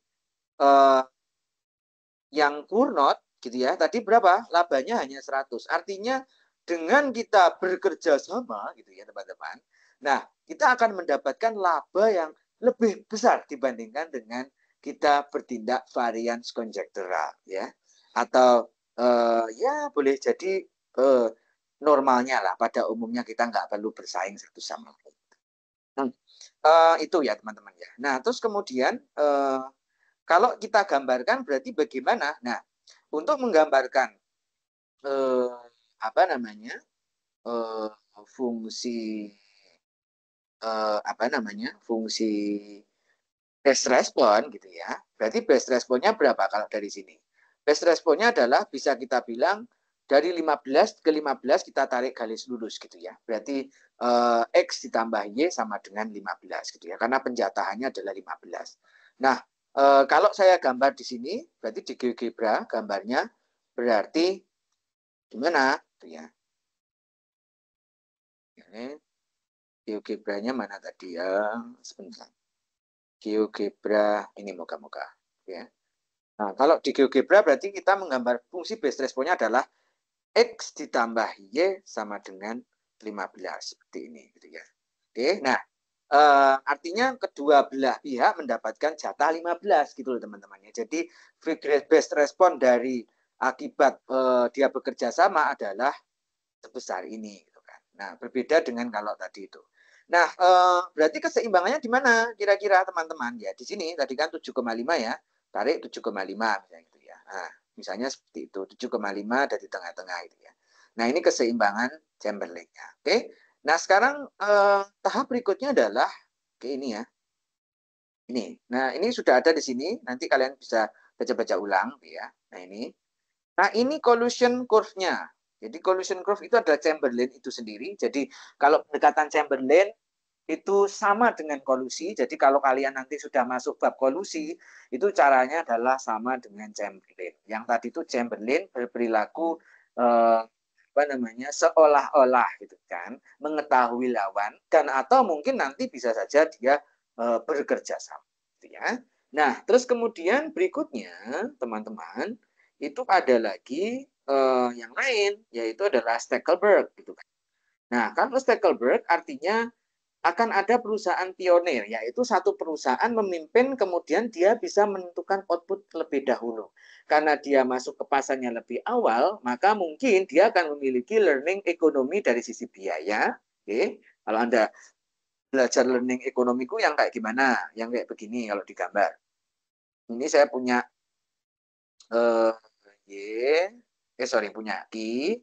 yang kurnot gitu ya, tadi berapa? Labanya hanya 100. Artinya dengan kita bekerja sama gitu ya teman-teman. Nah, kita akan mendapatkan laba yang lebih besar dibandingkan dengan kita bertindak varians konjektural ya. Atau ya boleh jadi normalnya lah. Pada umumnya kita nggak perlu bersaing satu sama lain. Itu ya teman-teman ya. Nah terus kemudian kalau kita gambarkan berarti bagaimana? Nah untuk menggambarkan apa namanya fungsi fungsi base respon gitu ya. Berarti base responnya berapa kalau dari sini? Base responnya adalah bisa kita bilang dari 15 ke 15 kita tarik garis lurus gitu ya. Berarti X ditambah Y sama dengan 15 gitu ya. Karena penjatahannya adalah 15. Nah, kalau saya gambar di sini, berarti di GeoGebra gambarnya berarti gimana? Gitu ya. Ini GeoGebra-nya mana tadi ya? Sebentar. GeoGebra ini moga-moga ya. Nah, kalau di GeoGebra berarti kita menggambar fungsi base responnya adalah X ditambah Y sama dengan 15 seperti ini gitu ya. Oke, nah artinya kedua belah pihak mendapatkan jatah 15 gitu loh teman-teman ya. Jadi base respon dari akibat dia bekerja sama adalah sebesar ini gitu kan. Nah, berbeda dengan kalau tadi itu. Nah, berarti keseimbangannya di mana kira-kira teman-teman? Ya, di sini tadi kan 7,5 ya. Tarik 7,5 misalnya gitu ya. Nah, misalnya seperti itu, 7,5 ada di tengah-tengah itu ya. Nah, ini keseimbangan Chamberlain-nya. Oke. Nah, sekarang tahap berikutnya adalah ini ya. Ini. Nah, ini sudah ada di sini. Nanti kalian bisa baca-baca ulang ya. Nah, ini. Nah, ini collision curve-nya. Jadi collision curve itu adalah Chamberlain itu sendiri. Jadi kalau pendekatan Chamberlain itu sama dengan kolusi. Jadi kalau kalian nanti sudah masuk bab kolusi, itu caranya adalah sama dengan Chamberlain. Yang tadi itu Chamberlain berperilaku seolah-olah gitu kan, mengetahui lawan dan atau mungkin nanti bisa saja dia bekerja sama. Gitu ya. Nah, terus kemudian berikutnya teman-teman itu ada lagi yang lain, yaitu adalah Stackelberg gitu kan. Nah, kalau Stackelberg artinya akan ada perusahaan pionir, yaitu satu perusahaan memimpin kemudian dia bisa menentukan output lebih dahulu. Karena dia masuk ke pasarnya lebih awal, maka mungkin dia akan memiliki learning ekonomi dari sisi biaya. Oke, kalau Anda belajar learning ekonomiku yang kayak gimana? Yang kayak begini kalau digambar. Ini saya punya punya I,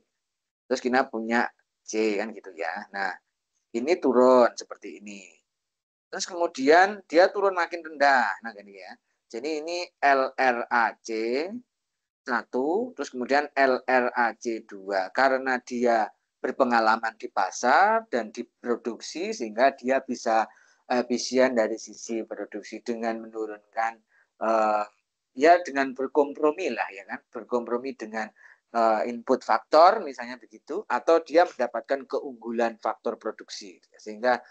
terus kita punya C kan gitu ya. Nah, ini turun seperti ini. Terus kemudian dia turun makin rendah. Nah, gini ya. Jadi ini LRAC 1, terus kemudian LRAC 2. Karena dia berpengalaman di pasar dan diproduksi sehingga dia bisa efisien dari sisi produksi dengan menurunkan dengan berkompromi lah ya kan, berkompromi dengan input faktor misalnya begitu, atau dia mendapatkan keunggulan faktor produksi sehingga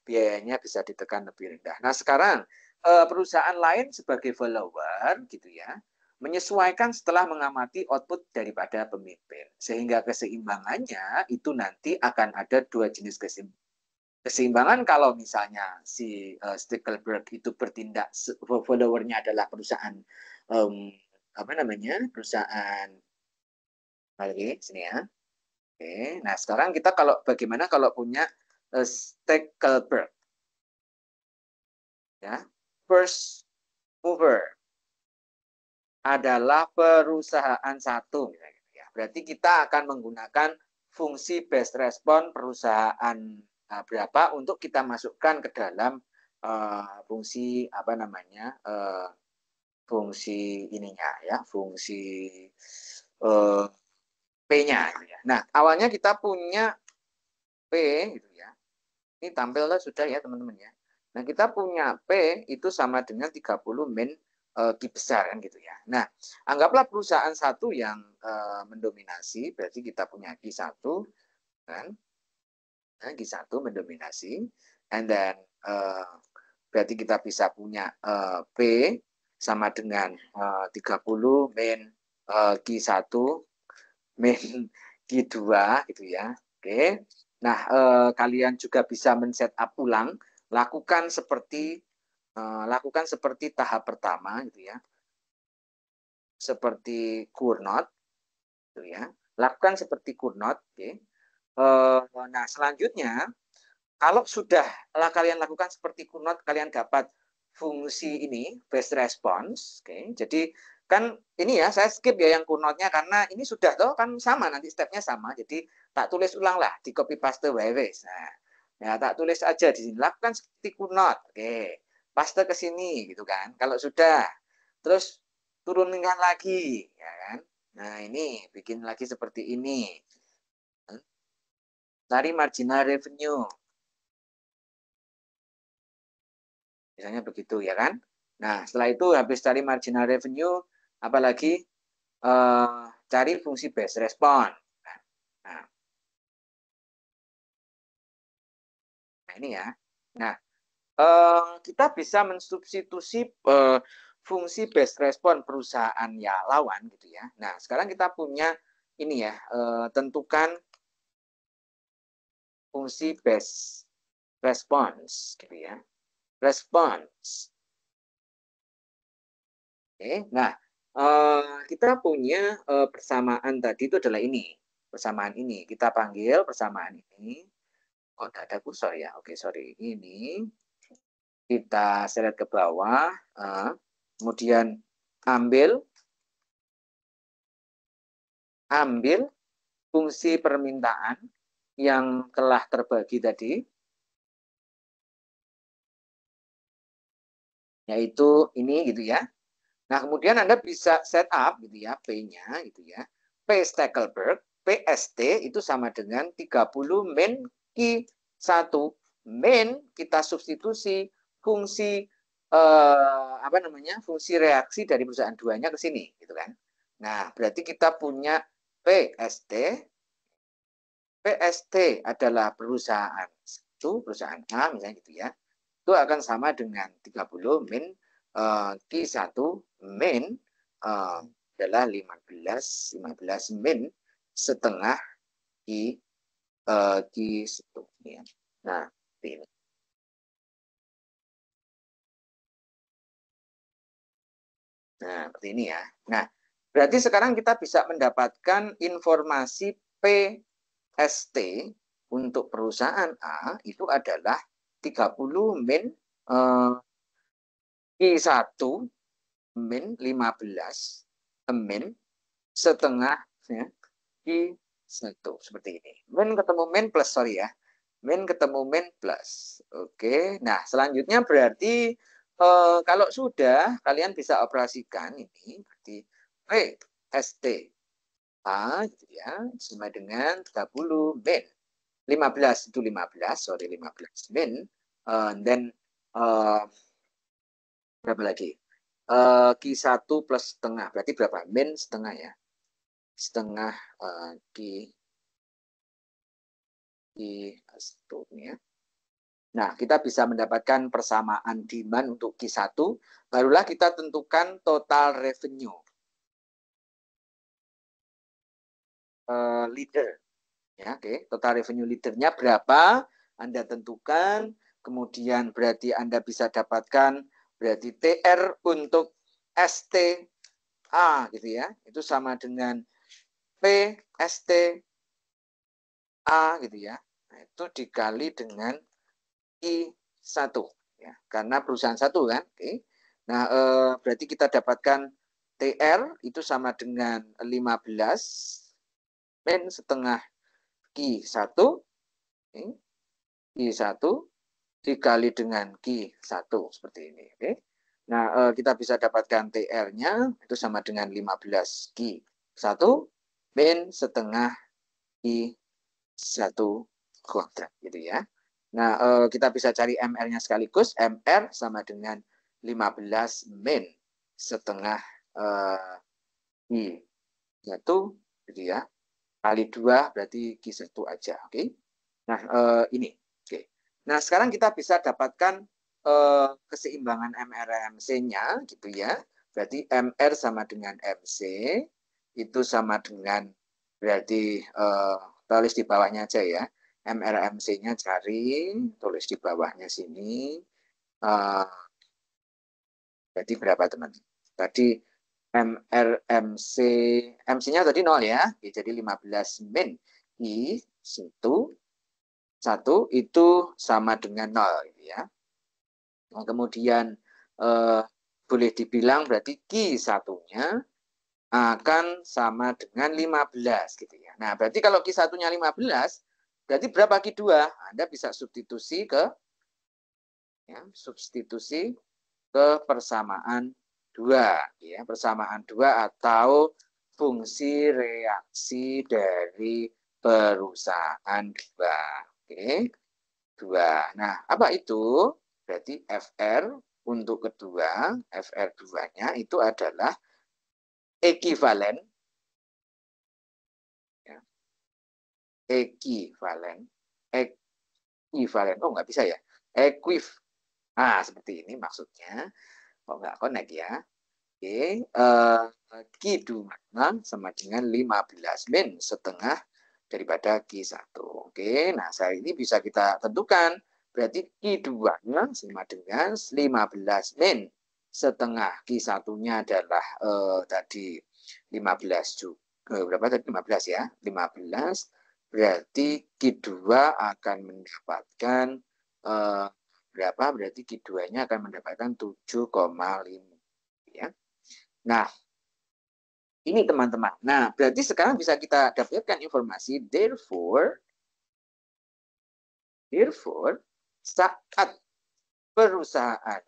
biayanya bisa ditekan lebih rendah. Nah sekarang perusahaan lain sebagai follower gitu ya menyesuaikan setelah mengamati output daripada pemimpin sehingga keseimbangannya itu nanti akan ada dua jenis keseimbangan. Kalau misalnya si Stackelberg itu bertindak followernya adalah perusahaan perusahaan lagi sini ya. Oke, nah sekarang kita bagaimana kalau punya Stackelberg ya, first mover adalah perusahaan satu ya. Berarti kita akan menggunakan fungsi base respon perusahaan berapa untuk kita masukkan ke dalam fungsi fungsi ininya ya, fungsi P-nya ya. Nah, awalnya kita punya P gitu ya. Ini tampilnya sudah ya teman-teman ya. Nah, kita punya P itu sama dengan 30 min Q besar kan gitu ya. Nah, anggaplah perusahaan satu yang mendominasi, berarti kita punya Q1 kan. Nah, Q1 mendominasi, and then berarti kita bisa punya P sama dengan 30 min Q1 min Q2 gitu ya. Oke. Nah, kalian juga bisa men-set up ulang, lakukan seperti tahap pertama gitu ya. Seperti Cournot gitu ya. Lakukan seperti Cournot. Okay. Nah, selanjutnya, kalau sudah kalian lakukan seperti Cournot, kalian dapat fungsi ini, best response. Okay. Jadi, kan ini ya, saya skip ya yang Cournotnya, karena ini sudah toh kan sama, nanti stepnya sama. Jadi, tak tulis ulang lah, di copy paste wae wis. Nah, ya, tak tulis aja di sini. Lakukan seperti Cournot. Oke. Paste ke sini gitu kan. Kalau sudah, terus turunkan lagi, ya kan? Nah, ini bikin lagi seperti ini. Cari marginal revenue. Misalnya begitu ya kan? Nah, setelah itu habis cari marginal revenue, apalagi cari fungsi base response. Nah, ini ya. Nah, kita bisa mensubstitusi fungsi base response perusahaan ya lawan gitu ya. Nah, sekarang kita punya ini ya, tentukan fungsi base response gitu ya. Response. Oke, nah kita punya persamaan tadi itu adalah ini. Persamaan ini kita panggil persamaan ini. Oh, tidak ada kursor ya. Oke, sorry. Ini kita seret ke bawah. Kemudian ambil fungsi permintaan yang telah terbagi tadi, yaitu ini gitu ya. Nah, kemudian Anda bisa set up gitu ya, P-nya gitu ya. P Stackelberg, PST itu sama dengan 30 min Q1. Min kita substitusi fungsi fungsi reaksi dari perusahaan duanya ke sini gitu kan. Nah, berarti kita punya PST. PST adalah perusahaan perusahaan A misalnya gitu ya. Itu akan sama dengan 30 min Q1 min adalah 15 min setengah Q1 ya. Nah, ini. Nah, seperti ini ya. Nah, berarti sekarang kita bisa mendapatkan informasi PST untuk perusahaan A itu adalah 30 min Q1 min 15 min setengah ya, Q1 seperti ini. Min ketemu min plus, sorry ya. Min ketemu min plus. Oke, nah selanjutnya berarti kalau sudah kalian bisa operasikan ini berarti ST A gitu ya sama dengan 30 min 15 itu 15 sorry 15 min then berapa lagi Q1 plus setengah berarti berapa min setengah ya setengah Q1 ya. Nah, kita bisa mendapatkan persamaan demand untuk Q1, barulah kita tentukan total revenue leader. Ya, oke. Total revenue leadernya berapa? Anda tentukan, kemudian berarti Anda bisa dapatkan berarti TR untuk STA gitu ya. Itu sama dengan PSTA gitu ya. Nah, itu dikali dengan I1 ya. Karena perusahaan satu kan. Oke. Nah, berarti kita dapatkan TR itu sama dengan 15 min setengah Q1 Q1 dikali dengan Q1 seperti ini. Oke. Nah, kita bisa dapatkan TR-nya itu sama dengan 15 Q1 min setengah Q1 kuadrat gitu ya. Nah, kita bisa cari MR-nya sekaligus. MR sama dengan 15 min setengah Q1 gitu ya. Kali 2 berarti Q1 aja. Oke. Nah, ini. Oke. Nah, sekarang kita bisa dapatkan keseimbangan MR-MC-nya gitu ya. Berarti MR sama dengan MC itu sama dengan berarti tulis di bawahnya aja ya. MRMC-nya cari, tulis di bawahnya sini. Berarti berapa teman? Tadi MC, MC-nya tadi 0 ya. Oke, jadi 15 min I1 itu sama dengan 0 gitu ya. Nah, kemudian boleh dibilang berarti Q1-nya akan sama dengan 15 gitu ya. Nah, berarti kalau Q1-nya 15, berarti berapa Q2? Anda bisa substitusi ke persamaan 2 ya, persamaan 2 atau fungsi reaksi dari perusahaan 2. Oke. 2. Nah, apa itu? Berarti FR untuk kedua, FR2-nya itu adalah ekivalen ya. Ekivalen. Oh, nggak bisa ya. Seperti ini maksudnya. Kok nggak connect ya. Oke, Q2 sama dengan 15 min setengah daripada Q1. Oke, nah saya ini bisa kita tentukan. Berarti Q2-nya sama dengan 15 min setengah. Q1-nya adalah tadi 15 juga. Berapa tadi? 15 ya. 15. Berarti Q2 akan mendapatkan berapa? Berarti Q2-nya akan mendapatkan 7,5 ya. Nah, ini teman-teman. Nah, berarti sekarang bisa kita dapatkan informasi therefore saat perusahaan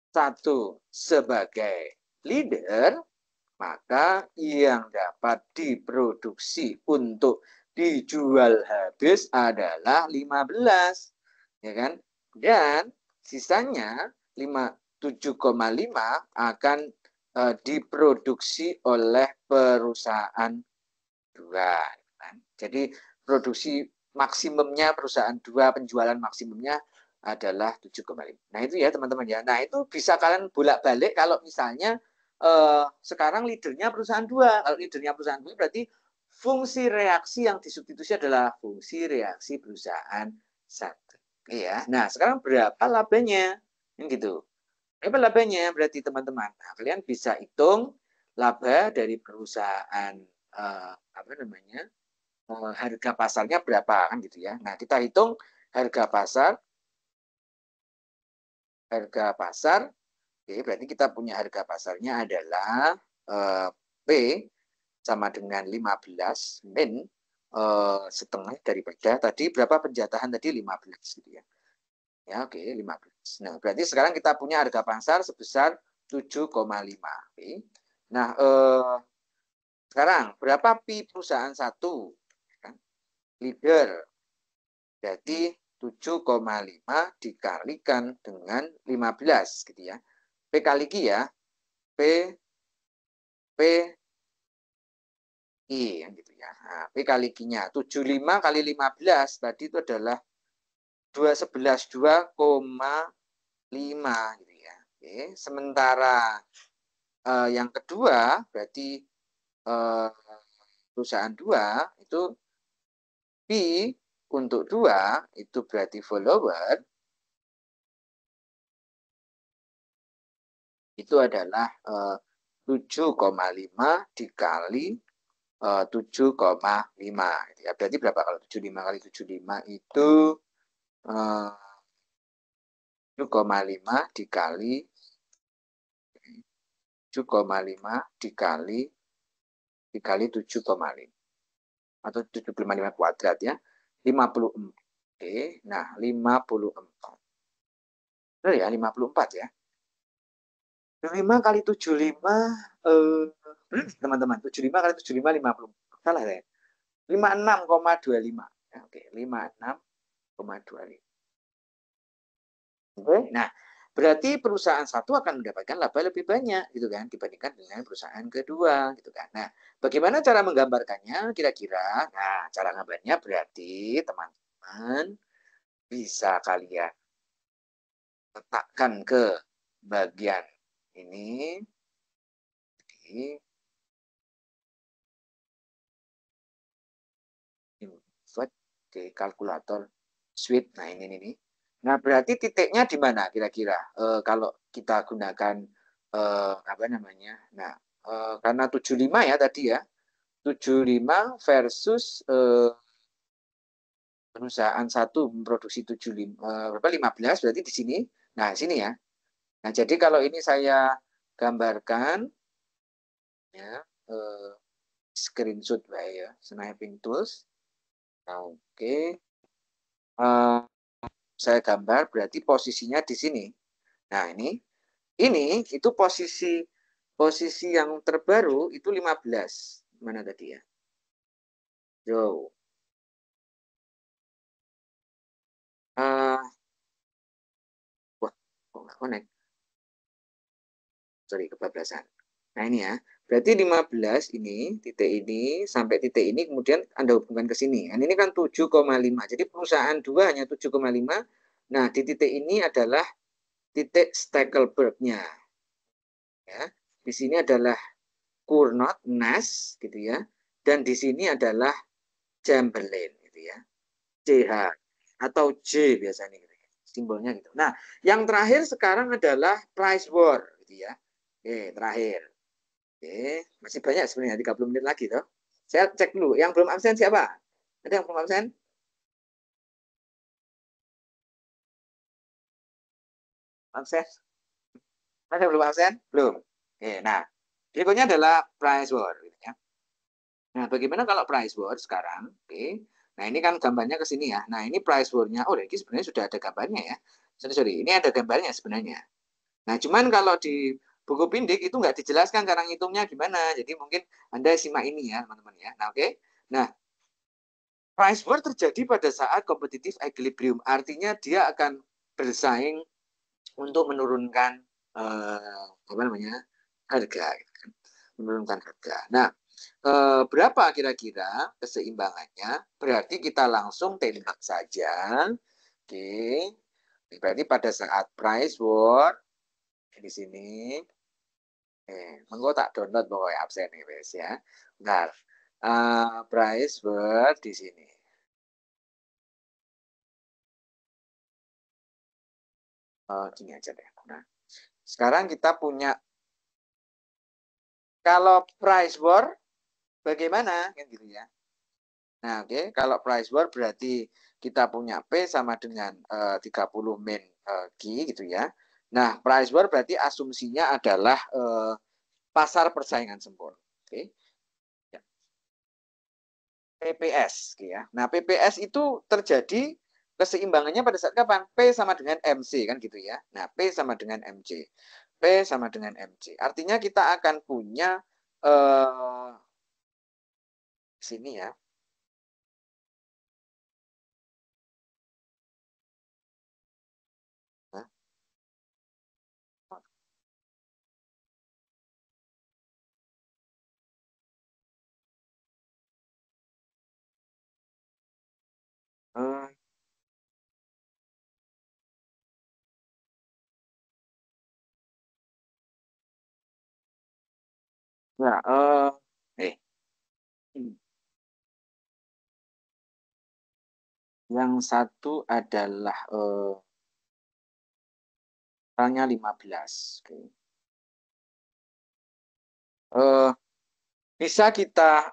satu sebagai leader, maka yang dapat diproduksi untuk dijual habis adalah 15, ya kan? Dan sisanya 7,5 akan diproduksi oleh perusahaan 2. Jadi produksi maksimumnya perusahaan 2, penjualan maksimumnya adalah 7,5. Nah itu ya teman-teman ya. Nah itu bisa kalian bolak-balik kalau misalnya sekarang leadernya perusahaan 2. Kalau leadernya perusahaan 2 berarti fungsi reaksi yang disubstitusi adalah fungsi reaksi perusahaan 1. Iya. Nah sekarang berapa labanya? Gitu. Berapa labanya berarti teman-teman? Nah, kalian bisa hitung laba dari perusahaan harga pasarnya berapa kan gitu ya. Nah, kita hitung harga pasar. Oke, berarti kita punya harga pasarnya adalah P sama dengan 15 min setengah daripada tadi berapa penjatahan tadi 15 gitu ya. Ya, oke, 15. Nah, berarti sekarang kita punya harga pasar sebesar 7,5. Oke. Nah, sekarang berapa pi perusahaan satu? Leader. Jadi 7,5 dikalikan dengan 15 gitu ya. P kali Q ya. P I gitu ya. Nah, P kali Q-nya 75 kali 15 tadi itu adalah 2,5 gitu ya. Oke, sementara yang kedua berarti perusahaan 2 itu P untuk 2 itu berarti follower itu adalah 7,5 dikali 7,5 ya. Berarti berapa kalau 75 kali 75 itu 7,5 dikali 7,5 atau 7,5 kuadrat ya. 54. Oke, nah 54. Benar ya, 54 ya. 5 kali 75 teman-teman, 75 kali 75 50. Salah ya. 56,25. Oke, 56,25. Oke, nah berarti perusahaan satu akan mendapatkan laba lebih banyak gitu kan dibandingkan dengan perusahaan kedua gitu kan. Nah, bagaimana cara menggambarkannya kira-kira? Nah, cara gambarnya berarti teman-teman bisa kalian letakkan ke bagian ini. Invert ke kalkulator suite. Nah, ini. Nah, berarti titiknya di mana kira-kira? Kalau kita gunakan Nah, karena 75 ya tadi ya. 75 versus perusahaan satu memproduksi 75 berapa 15 berarti di sini. Nah, sini ya. Nah, jadi kalau ini saya gambarkan ya screenshot ya, sniping tools. Nah, oke. Saya gambar berarti posisinya di sini. Nah, ini itu posisi yang terbaru itu 15. Mana tadi ya? Yo. Wah, kok nggak connect? Sorry, kebablasan. Nah, ini ya. Berarti 15 ini, titik ini, sampai titik ini, kemudian Anda hubungkan ke sini. Dan ini kan 7,5. Jadi perusahaan 2 hanya 7,5. Nah, di titik ini adalah titik Stackelberg-nya. Ya. Di sini adalah Cournot, Nas, gitu ya. Dan di sini adalah Chamberlain, gitu ya. CH atau J biasanya gitu ya. Simbolnya gitu. Nah, yang terakhir sekarang adalah price war, gitu ya. Oke, terakhir. Oke, masih banyak sebenarnya 30 menit lagi toh. Saya cek dulu. Yang belum absen siapa? Ada yang belum absen? Absen? Ada yang belum absen? Belum. Oke, nah, berikutnya adalah price war, gitu ya. Nah, bagaimana kalau price war sekarang? Oke. Nah, ini kan gambarnya ke sini ya. Nah, ini price war-nya. Oh, ini sebenarnya sudah ada gambarnya ya. Sorry. Ini ada gambarnya sebenarnya. Nah, cuman kalau di buku Pindik itu nggak dijelaskan cara ngitungnya gimana. Jadi mungkin Anda simak ini ya, teman-teman ya. Nah, oke. Nah, price war terjadi pada saat competitive equilibrium. Artinya dia akan bersaing untuk menurunkan apa namanya? Harga, gitu kan. Menurunkan harga. Nah, berapa kira-kira keseimbangannya? Berarti kita langsung tembak saja. Oke. Berarti pada saat price war di sini mengko tak download pokoknya absen nih guys ya. Bentar. Price war di sini. Gini aja deh. Nah, sekarang kita punya kalau price war bagaimana kan gitu ya. Nah, oke, kalau price war berarti kita punya P sama dengan 30 min Q gitu ya. Nah, price war berarti asumsinya adalah pasar persaingan sempurna. Oke. Ya. PPS gitu ya. Nah, PPS itu terjadi keseimbangannya pada saat kapan? P sama dengan MC kan gitu ya. Nah, P sama dengan MC. P sama dengan MC. Artinya kita akan punya sini ya. Nah, nah, yang satu adalah tanggalnya 15. Oke. Bisa kita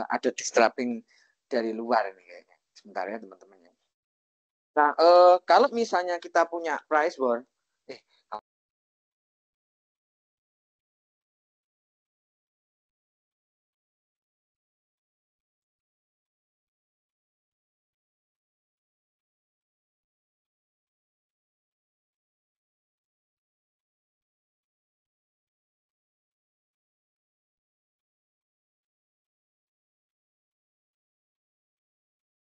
ada disturbing dari luar ini kayaknya. Sebentar ya teman-teman. Nah, kalau misalnya kita punya price war,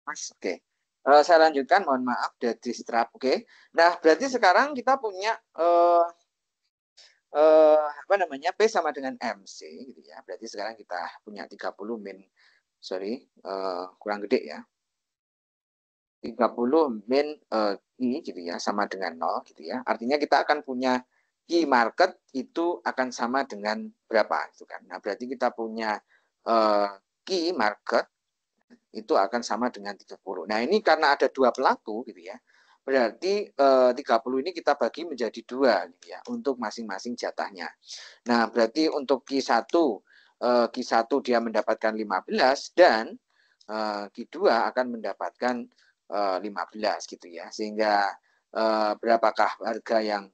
Mas, oke. Saya lanjutkan, mohon maaf, ada distrap, oke. Nah, berarti sekarang kita punya apa namanya P sama dengan MC gitu ya. Berarti sekarang kita punya 30 min, sorry, kurang gede ya. 30 min I gitu ya, sama dengan 0 gitu ya. Artinya kita akan punya key market itu akan sama dengan berapa gitu kan. Nah, berarti kita punya key market itu akan sama dengan 30. Nah, ini karena ada dua pelaku gitu ya. berarti 30 ini kita bagi menjadi 2 gitu ya, untuk masing-masing jatahnya. Nah, berarti untuk Q1 dia mendapatkan 15 dan Q2 akan mendapatkan 15 gitu ya. Sehingga berapakah harga yang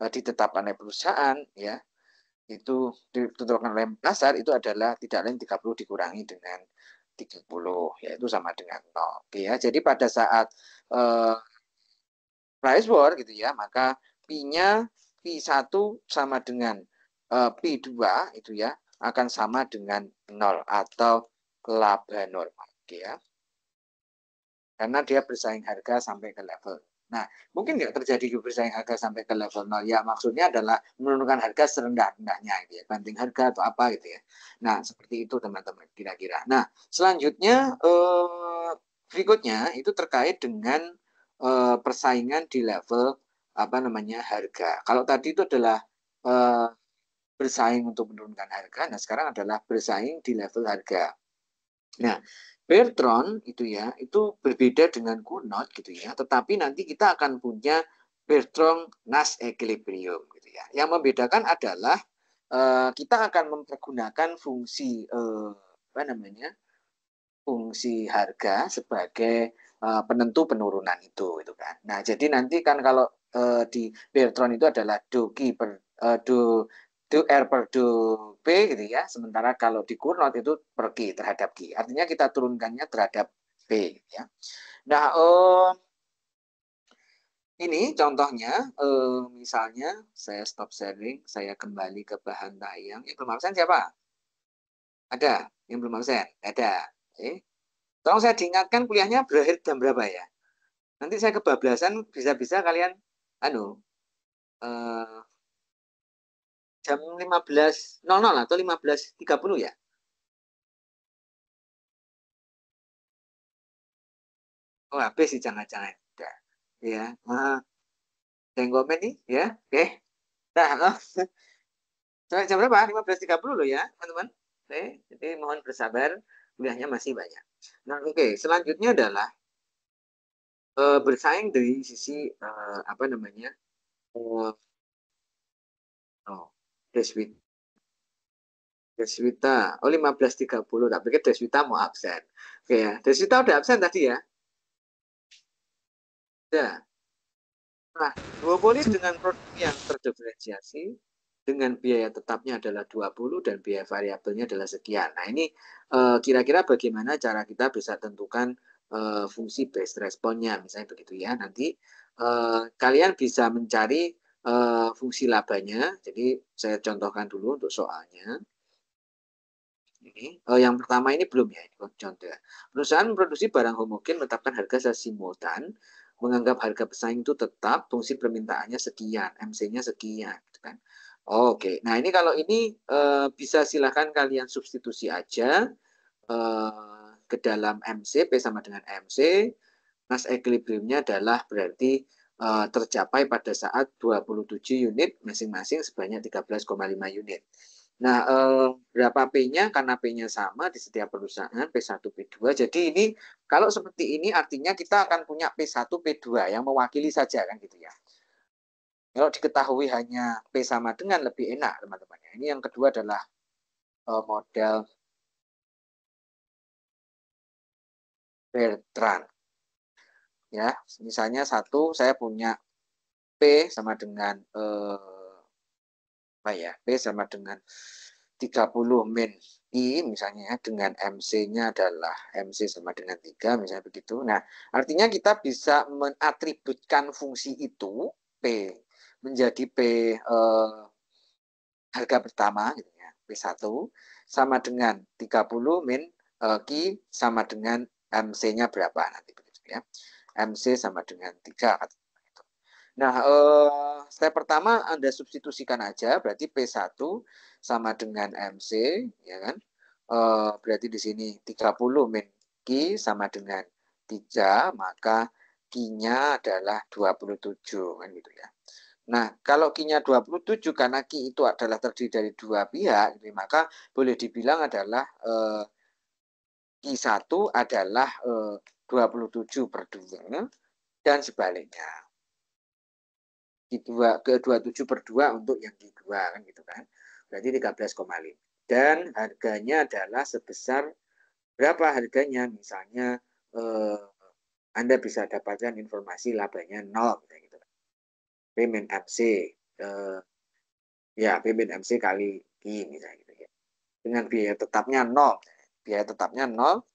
ditetapkan oleh perusahaan ya, itu ditetapkan oleh pasar itu adalah tidak lain 30 dikurangi dengan 30, yaitu sama dengan 0. Oke ya. Jadi pada saat price war gitu ya, maka P-nya P1 sama dengan P2 itu ya akan sama dengan 0 atau laba normal gitu ya. Karena dia bersaing harga sampai ke level. Nah, mungkin nggak terjadi bersaing harga sampai ke level 0. Ya, maksudnya adalah menurunkan harga serendah-rendahnya gitu ya, banding harga atau apa gitu ya. Nah, seperti itu teman-teman kira-kira. Nah, selanjutnya berikutnya itu terkait dengan persaingan di level apa namanya harga. Kalau tadi itu adalah bersaing untuk menurunkan harga, nah sekarang adalah bersaing di level harga. Nah, Bertrand itu ya, itu berbeda dengan Cournot gitu ya, tetapi nanti kita akan punya Bertrand Nash equilibrium gitu ya. Yang membedakan adalah kita akan mempergunakan fungsi apa namanya? Fungsi harga sebagai penentu penurunan itu kan. Nah, jadi nanti kan kalau di Bertrand itu adalah do R per do P gitu ya. Sementara kalau di Cournot itu per Q terhadap Q. Artinya kita turunkannya terhadap P ya. Nah, ini contohnya misalnya saya stop sharing, saya kembali ke bahan tayang. Yang belum absen siapa? Ada yang belum absen? Ada. Oke. Tolong saya diingatkan kuliahnya berakhir jam berapa ya? Nanti saya kebablasan, bisa-bisa kalian eh, jam 15.00 atau 15.30 ya? Oh, habis sih jangan-jangan. Udah. Ya. Yang komen nih ya. Oke. Nah, sampai jam berapa? 15.30 loh ya, teman-teman. Oke, jadi mohon bersabar, kuliahnya masih banyak. Nah, oke, selanjutnya adalah bersaing dari sisi apa namanya? Oh, Deswita. Deswita. Oh, 15.30. Tak pikir Deswita mau absen. Oke ya. Deswita udah absen tadi ya? Udah. Nah, duopoly dengan produk yang terdiferensiasi dengan biaya tetapnya adalah 20 dan biaya variabelnya adalah sekian. Nah, ini kira-kira bagaimana cara kita bisa tentukan fungsi base responnya, misalnya begitu ya. Nanti kalian bisa mencari fungsi labanya. Jadi saya contohkan dulu untuk soalnya. Ini yang pertama ini belum ya, ini contoh ya. Perusahaan memproduksi barang homogen menetapkan harga secara simultan, menganggap harga pesaing itu tetap, fungsi permintaannya sekian, MC-nya sekian, gitu kan. Oke, nah ini kalau ini bisa silahkan kalian substitusi aja ke dalam MC, P sama dengan MC. Mass equilibriumnya adalah berarti tercapai pada saat 27 unit masing-masing sebanyak 13,5 unit. Nah, berapa P-nya? Karena P-nya sama di setiap perusahaan, P1, P2. Jadi ini, kalau seperti ini artinya kita akan punya P1, P2 yang mewakili saja kan gitu ya. Kalau diketahui hanya P sama dengan lebih enak teman-teman. Ini yang kedua adalah model Bertrand. Ya, misalnya satu saya punya P sama dengan apa ya? P sama dengan 30 min I misalnya ya, dengan MC-nya adalah MC sama dengan 3 misalnya begitu. Nah, artinya kita bisa menatributkan fungsi itu P menjadi P harga pertama gitu ya, P1 sama dengan 30 min Q sama dengan MC-nya berapa nanti begitu ya. MC sama dengan 3. Nah, step pertama Anda substitusikan aja, berarti P1 sama dengan MC, ya kan? Berarti di sini 30 min Q sama dengan 3, maka Q-nya adalah 27, kan gitu ya. Nah, kalau Q-nya 27, karena Q itu adalah terdiri dari dua pihak, maka boleh dibilang adalah Q1 adalah 27 per 2, dan sebaliknya. Ke 27 per 2 untuk yang di 2 kan gitu kan. Berarti 13,5. Dan harganya adalah sebesar berapa harganya? Misalnya Anda bisa dapatkan informasi labanya 0 gitu. P min MC P min MC kali Q misalnya gitu ya. Dengan biaya tetapnya 0. Biaya tetapnya 0.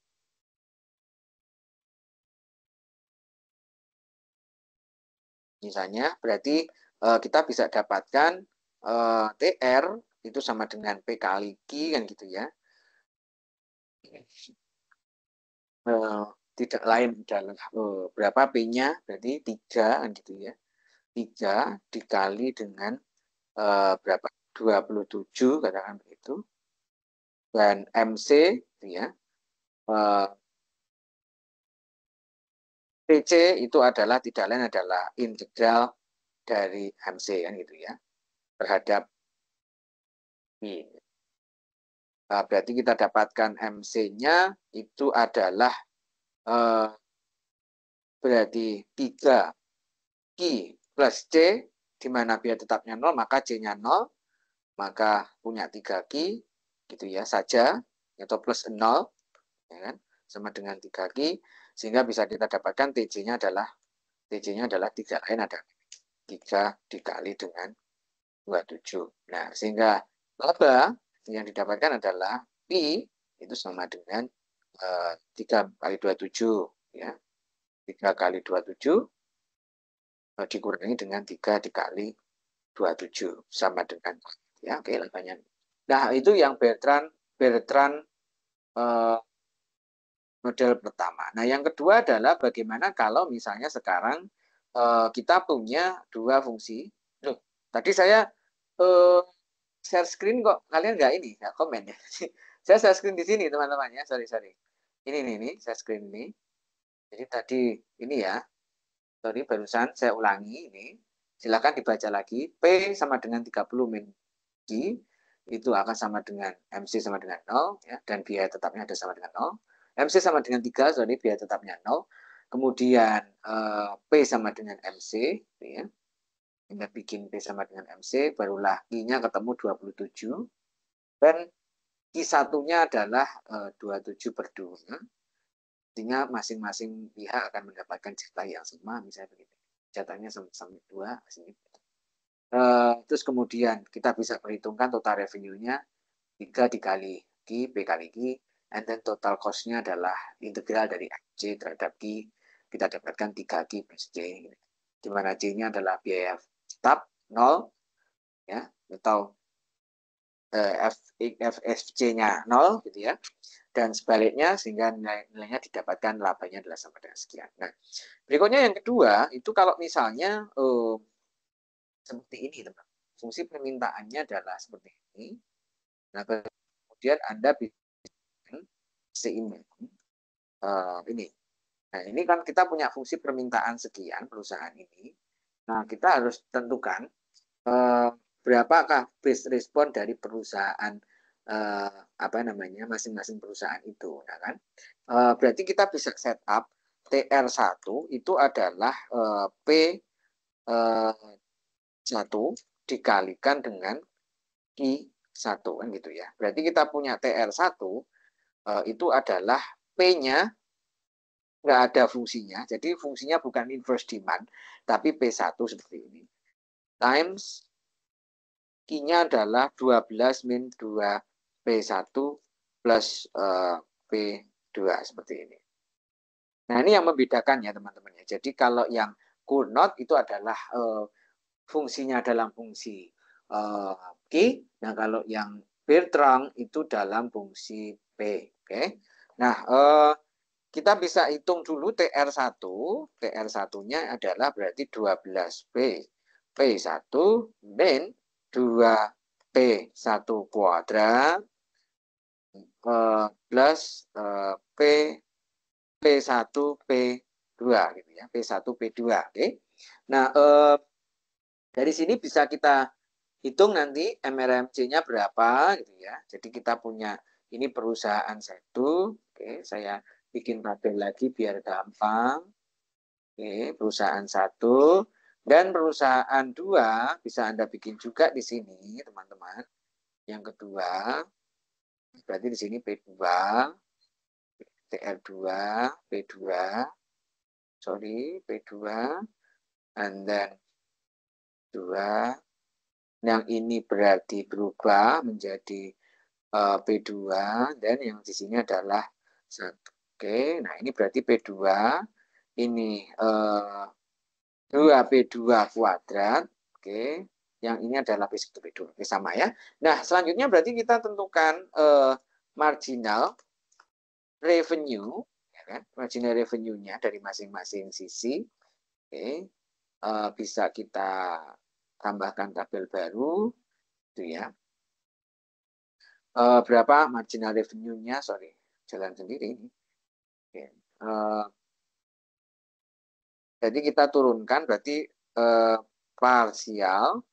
Misalnya berarti kita bisa dapatkan TR itu sama dengan P kali Q kan gitu ya. Tidak lain adalah berapa P-nya, berarti 3 kan gitu ya. 3 dikali dengan berapa? 27 katakan begitu. Dan MC gitu ya. PC itu adalah tidak lain adalah integral dari MC kan gitu ya. Terhadap I. Berarti kita dapatkan MC-nya itu adalah berarti 3 Q plus C, di mana biaya tetapnya 0, maka C-nya 0, maka punya 3 Q, gitu ya saja, atau plus 0, ya kan, sama dengan 3 Q, sehingga bisa kita dapatkan TJ-nya adalah 3 lain ada 3 dikali dengan 27. Nah, sehingga laba yang didapatkan adalah Pi itu sama dengan 3 kali 27 ya. 3 kali 27 dikurangi dengan 3 dikali 27 sama dengan ya oke labanya. Nah, itu yang Bertrand model pertama. Nah, yang kedua adalah bagaimana kalau misalnya sekarang kita punya dua fungsi. Loh, tadi saya share screen kok kalian nggak komen ya. Saya share screen di sini teman-teman ya. Sorry. Ini nih share screen ini. Jadi tadi ini ya. Sorry barusan saya ulangi ini. Silakan dibaca lagi. P sama dengan 30 min Q itu akan sama dengan MC sama dengan 0 ya, dan biaya tetapnya ada sama dengan 0. MC sama dengan 3, sorry, biaya tetapnya 0. Kemudian P sama dengan MC ya. Kita bikin P sama dengan MC, barulah Q-nya ketemu 27. Dan Q1-nya adalah 27 per 2. Artinya masing-masing pihak akan mendapatkan jatah yang sama, misalnya begitu. Jatahnya sama-sama 2. Terus kemudian kita bisa perhitungkan total revenue-nya 3 dikali Q, P kali Q, and then total cost-nya adalah integral dari C terhadap Q. Kita dapatkan 3 Q plus C. Di mana C-nya adalah biaya tetap 0, ya, atau FSC-nya 0 gitu ya. Dan sebaliknya sehingga nilainya didapatkan labanya adalah sama dengan sekian. Nah, berikutnya yang kedua itu kalau misalnya seperti ini teman. Fungsi permintaannya adalah seperti ini. Nah, kemudian Anda bisa seimbang ini. Nah, ini kan kita punya fungsi permintaan sekian perusahaan ini. Nah, kita harus tentukan berapakah base respon dari perusahaan masing-masing perusahaan itu, ya kan? Berarti kita bisa set up TR1 itu adalah P1 dikalikan dengan Q1 kan gitu ya. Berarti kita punya TR1 itu adalah P-nya nggak ada fungsinya. Jadi fungsinya bukan inverse demand, tapi P1 seperti ini. Times Q-nya adalah 12 min 2 P1 plus P2 seperti ini. Nah, ini yang membedakan ya teman-teman. Jadi kalau yang Cournot itu adalah fungsinya dalam fungsi Q. Nah, kalau yang Bertrand itu dalam fungsi P. Oke. Nah, kita bisa hitung dulu TR1. TR1-nya adalah berarti 12P. P1 min 2P1 kuadrat plus P1 P2 gitu ya. P1 P2. Oke. Nah, dari sini bisa kita hitung nanti MRMC-nya berapa gitu ya. Jadi kita punya ini perusahaan satu. Oke, saya bikin tabel lagi biar gampang. Oke, perusahaan 1 dan perusahaan 2 bisa Anda bikin juga di sini, teman-teman. Yang kedua, berarti di sini P2, TR2, P2, sorry, P2, and then 2. Yang ini berarti berubah menjadi P2, dan yang di sini adalah 1. Oke, nah ini berarti P2, ini 2P2 kuadrat. Oke, yang ini adalah P1 P2. Oke, sama ya. Nah, selanjutnya berarti kita tentukan marginal revenue, ya kan? Marginal revenue-nya dari masing-masing sisi. Oke, bisa kita tambahkan tabel baru, itu ya. Berapa marginal revenue-nya? Sorry, jalan sendiri ini. Oke. Jadi kita turunkan berarti parsial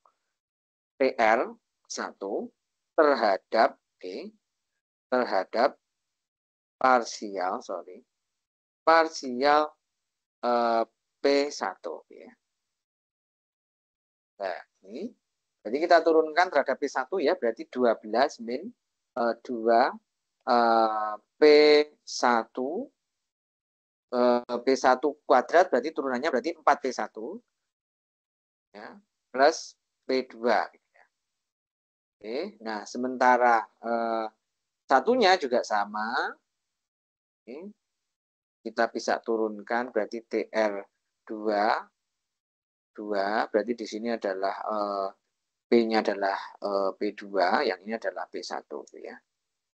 TR1 terhadap terhadap parsial P1 ya. Nah, ini jadi kita turunkan terhadap P1 ya, berarti 12 min 2 P1 P1 kuadrat berarti turunannya berarti 4P1 ya, plus P2. Oke, nah sementara satunya juga sama. Oke, kita bisa turunkan berarti TR2 berarti di sini adalah P-nya adalah P2, yang ini adalah P1 ya.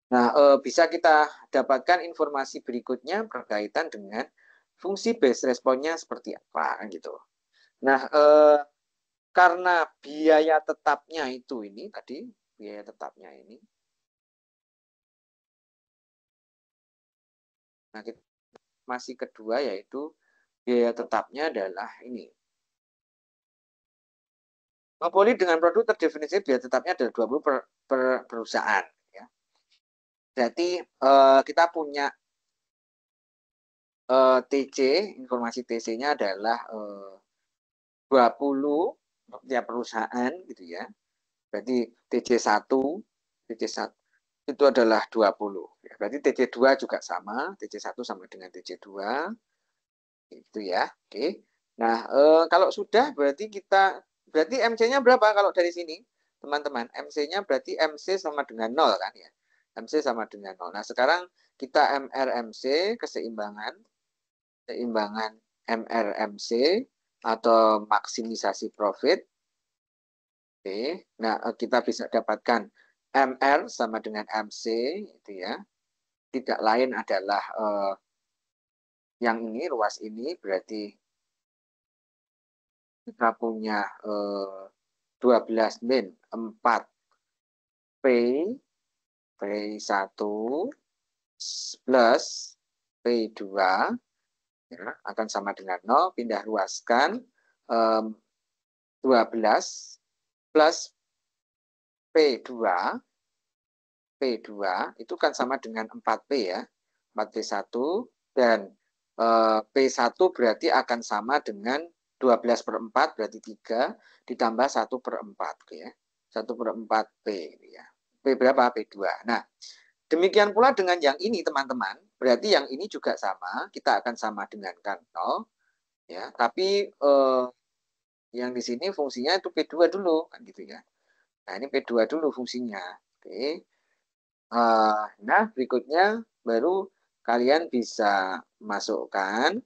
Nah, bisa kita dapatkan informasi berikutnya berkaitan dengan fungsi base responnya seperti apa gitu. Nah, karena biaya tetapnya itu ini tadi, biaya tetapnya ini. Nah, kita masih kedua yaitu biaya tetapnya adalah ini. Monopoli dengan produk terdefinisi biaya tetapnya adalah 20 per perusahaan ya. Berarti kita punya TC, informasi TC-nya adalah 20 untuk tiap perusahaan gitu ya. Berarti TC1 itu adalah 20. Ya, berarti TC2 juga sama, TC1 sama dengan TC2. Itu ya. Oke. Nah, kalau sudah berarti MC-nya berapa kalau dari sini? Teman-teman, MC-nya berarti MC sama dengan 0 kan ya. MC sama dengan 0. Nah, sekarang kita MRMC keseimbangan MRMC atau maksimisasi profit. Oke. Nah, kita bisa dapatkan MR sama dengan MC itu ya. Tidak lain adalah yang ini, ruas ini berarti kita punya 12 min 4 P P1 plus P2 ya, akan sama dengan 0, pindah ruaskan 12 plus P2 itu kan sama dengan 4P ya, 4P1 dan P1 berarti akan sama dengan 12 per 4 berarti 3 ditambah 1 per 4 ya. 1 per 4 P ya. P berapa? P2. Nah, demikian pula dengan yang ini teman-teman. Berarti yang ini juga sama, kita akan sama dengan kan 0 ya. Tapi yang di sini fungsinya itu P2 dulu kan gitu ya. Nah, ini P2 dulu fungsinya. Oke. Nah, berikutnya baru kalian bisa masukkan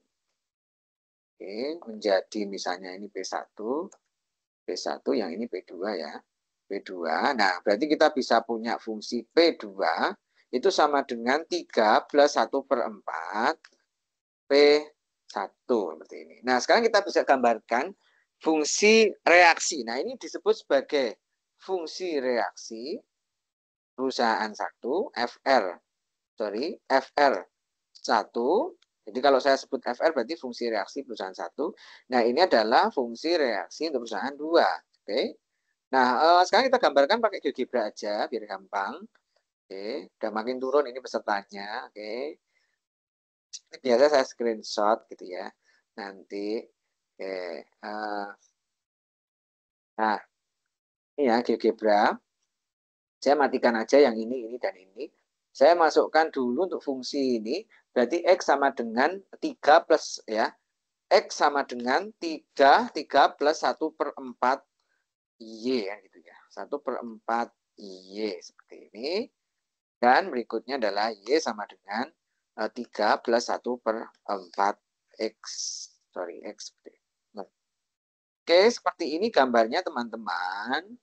menjadi misalnya ini P1 yang ini P2 ya. P2. Nah, berarti kita bisa punya fungsi P2 itu sama dengan 3 plus 1 per 4 P1 seperti ini. Nah, sekarang kita bisa gambarkan fungsi reaksi. Nah, ini disebut sebagai fungsi reaksi perusahaan 1 FR1. Jadi kalau saya sebut FR berarti fungsi reaksi perusahaan 1. Nah, ini adalah fungsi reaksi untuk perusahaan 2. Oke. Nah, sekarang kita gambarkan pakai GeoGebra aja biar gampang. Oke, udah makin turun ini pesertanya. Oke. Ini biasa saya screenshot gitu ya. nanti. Oke. Nah, ini ya GeoGebra. Saya matikan aja yang ini dan ini. Saya masukkan dulu untuk fungsi ini. Berarti X sama dengan 3 plus ya. X sama dengan 3 plus 1/4 Y ya gitu ya. 1/4 Y seperti ini. Dan berikutnya adalah Y sama dengan 3 plus 1/4 X. Sorry, X. Oke, seperti ini gambarnya teman-teman.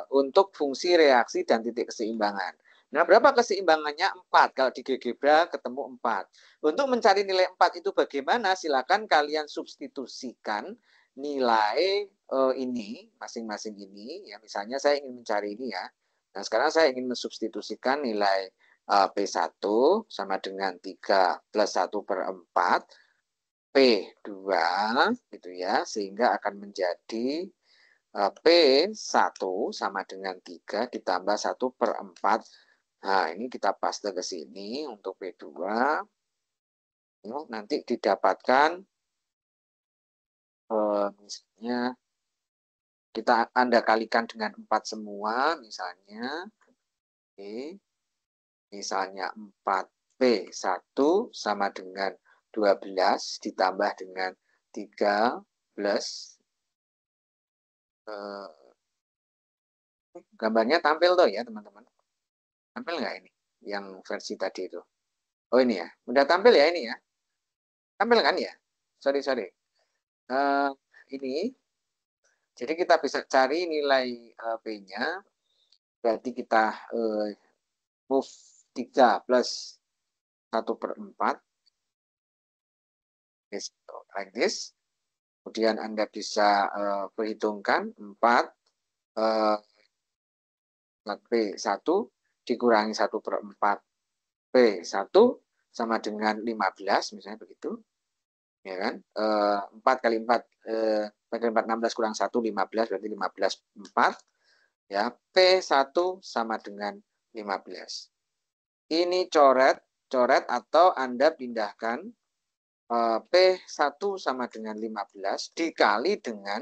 Untuk fungsi reaksi dan titik keseimbangan. Nah, berapa keseimbangannya? 4. Kalau di GeoGebra ketemu 4. Untuk mencari nilai 4 itu bagaimana? Silakan kalian substitusikan nilai ini, masing-masing ini. Ya, misalnya saya ingin mencari ini ya. Nah, sekarang saya ingin mensubstitusikan nilai P1 sama dengan 3 plus 1/4 P2 gitu ya, sehingga akan menjadi P1 sama dengan 3 ditambah 1/4. Nah, ini kita paste ke sini untuk P2. Nanti didapatkan misalnya Anda kalikan dengan 4 semua misalnya. Oke. Misalnya 4P1 sama dengan 12 ditambah dengan 13. Gambarnya tampil tuh ya teman-teman. Tampil nggak ini? Yang versi tadi itu. Oh ini ya. Udah tampil ya ini ya. Tampil kan ya? Sorry. Ini. Jadi kita bisa cari nilai P-nya. Berarti kita move 3 plus 1/4. Like this. Kemudian Anda bisa perhitungkan 4 P1 dikurangi 1/4 P1 sama dengan 15 misalnya begitu. Ya kan? 4 kali 4 16 kurang 1 15 berarti 15/4 ya. P1 sama dengan 15. Ini coret atau Anda pindahkan P1 sama dengan 15 dikali dengan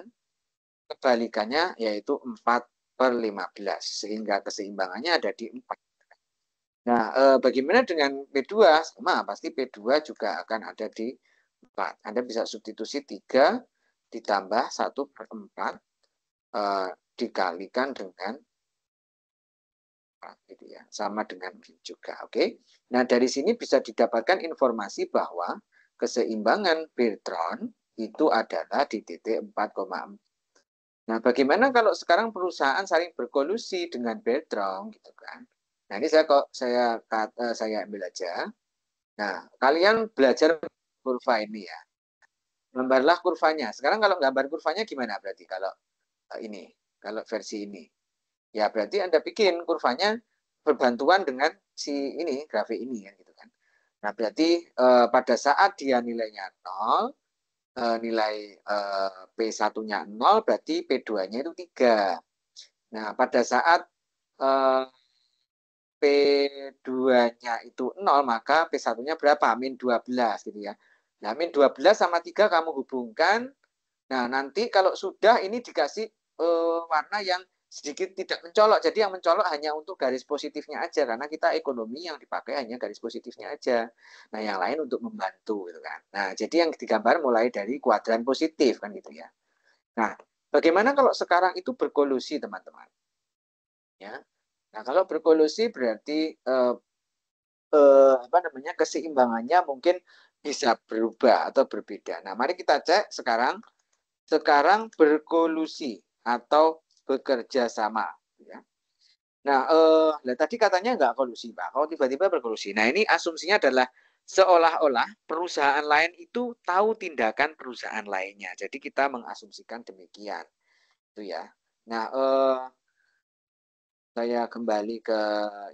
kebalikannya yaitu 4/15 sehingga keseimbangannya ada di 4. Nah, bagaimana dengan P2? Sama, pasti P2 juga akan ada di 4. Anda bisa substitusi 3 ditambah 1/4 dikalikan dengan 4, gitu ya. Sama dengan juga, oke. Nah, dari sini bisa didapatkan informasi bahwa keseimbangan Bertrand itu adalah di titik 4,4. Nah, bagaimana kalau sekarang perusahaan saling berkolusi dengan Bertrand gitu kan? Nah, ini saya ambil aja. Nah, kalian belajar kurva ini ya. Gambarlah kurvanya. Sekarang kalau gambar kurvanya gimana berarti kalau ini, kalau versi ini? Ya berarti Anda bikin kurvanya berbantuan dengan si ini, grafik ini ya gitu kan. Nah, berarti pada saat dia nilainya 0, nilai P1-nya 0, berarti P2-nya itu 3. Nah, pada saat P2-nya itu 0, maka P1-nya berapa? Min 12 gitu ya. Nah, min 12 sama 3 kamu hubungkan. Nah, nanti kalau sudah ini dikasih warna yang sedikit tidak mencolok. Jadi yang mencolok hanya untuk garis positifnya aja. Karena kita ekonomi yang dipakai hanya garis positifnya aja. Nah, yang lain untuk membantu gitu kan. Nah, jadi yang digambar mulai dari kuadran positif kan gitu ya. Nah, bagaimana kalau sekarang itu berkolusi teman-teman? Ya. Nah, kalau berkolusi berarti keseimbangannya mungkin bisa berubah atau berbeda. Nah, mari kita cek sekarang berkolusi atau bekerja sama. Ya. Nah, tadi katanya nggak kolusi, Pak. Kalau tiba-tiba berkolusi. Nah, ini asumsinya adalah seolah-olah perusahaan lain itu tahu tindakan perusahaan lainnya. Jadi kita mengasumsikan demikian. Itu ya. Nah, saya kembali ke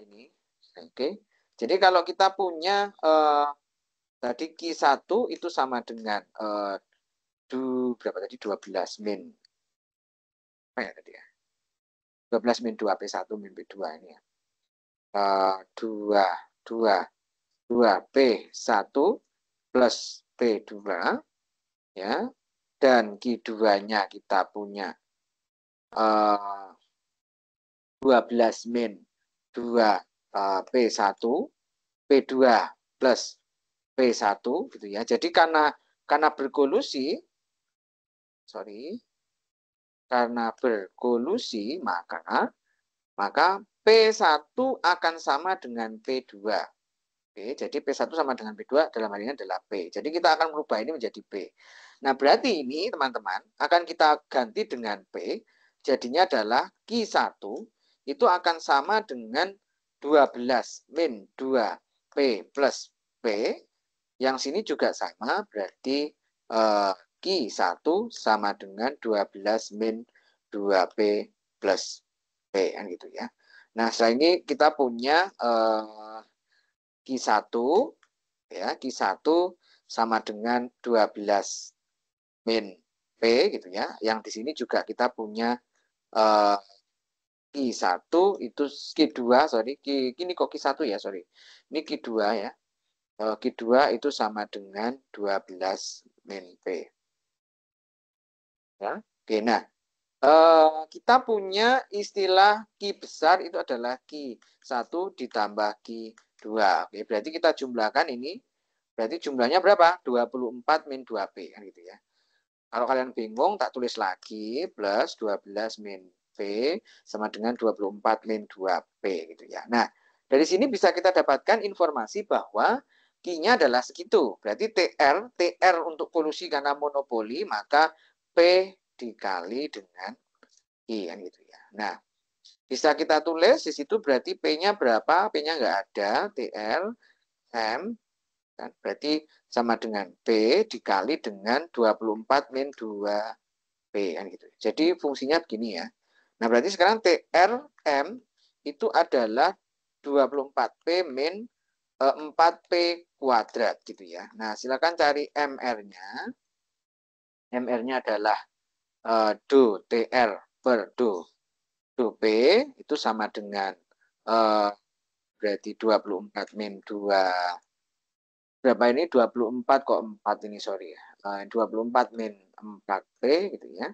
ini. Oke. Jadi kalau kita punya tadi Q1 itu sama dengan berapa tadi? 12 min. Apa ya tadi ya? 12 min 2 P1 min P2 ini ya. 2 P1 plus P2 ya. Dan Q2-nya kita punya 12 min 2 P1, P2 plus P1 gitu ya. Jadi karena berkolusi, maka P1 akan sama dengan P2. Oke, jadi P1 sama dengan P2 dalam hal ini adalah P. Jadi kita akan merubah ini menjadi P. Nah, berarti ini teman-teman akan kita ganti dengan P. Jadinya adalah Q1 itu akan sama dengan 12 min 2 P plus P. Yang sini juga sama, berarti Q1 sama dengan 12 min 2P plus P. Kan gitu ya. Nah, setelah ini kita punya Q1 ya, Q1 sama dengan 12 min P gitu ya. Yang di sini juga kita punya Q1 itu Q2, ini kok Q1 ya, sorry. Ini Q2 ya. Q2 itu sama dengan 12 min P. Ya. Oke, nah kita punya istilah Q besar itu adalah Q1 ditambah Q2. Oke, berarti kita jumlahkan ini. Berarti jumlahnya berapa? 24 min 2P kan gitu ya. Kalau kalian bingung tak tulis lagi plus 12 min P sama dengan 24 min 2P gitu ya. Nah, dari sini bisa kita dapatkan informasi bahwa Q-nya adalah segitu. Berarti TR untuk polusi karena monopoli, maka P dikali dengan I kan gitu ya. Nah, bisa kita tulis di situ berarti P-nya berapa? P-nya nggak ada, TR M kan berarti sama dengan P dikali dengan 24 min 2P kan gitu. Jadi fungsinya begini ya. Nah, berarti sekarang TR M itu adalah 24P min 4P kuadrat gitu ya. Nah, silakan cari MR-nya. MR-nya adalah do TR per do P itu sama dengan berarti 24 min 2 berapa ini 24 kok 4 ini sorry ya. 24 min 4P gitu ya.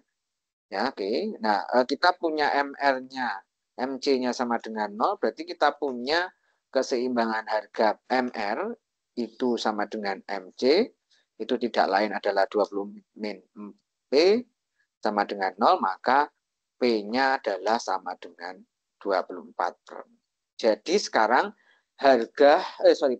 Ya, oke. Nah, kita punya MR-nya, MC-nya sama dengan 0, berarti kita punya keseimbangan harga MR itu sama dengan MC, itu tidak lain adalah 20 min P sama dengan 0, maka P-nya adalah sama dengan 24 per. Jadi sekarang harga,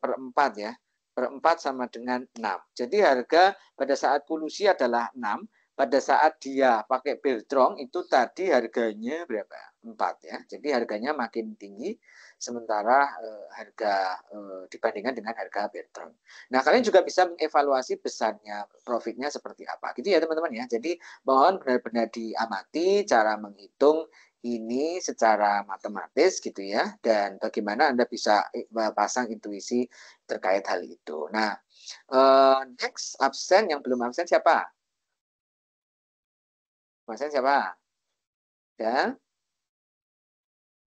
per 4 ya, per 4 sama dengan 6. Jadi harga pada saat polusi adalah 6, pada saat dia pakai Beltron itu tadi harganya berapa? 4 ya. Jadi harganya makin tinggi sementara harga dibandingkan dengan harga Beltron. Nah, kalian juga bisa mengevaluasi besarnya profitnya seperti apa. Gitu ya teman-teman ya. Jadi mohon benar-benar diamati cara menghitung ini secara matematis gitu ya, dan bagaimana Anda bisa pasang intuisi terkait hal itu. Nah, next absen yang belum absen siapa? Absen siapa? Ya,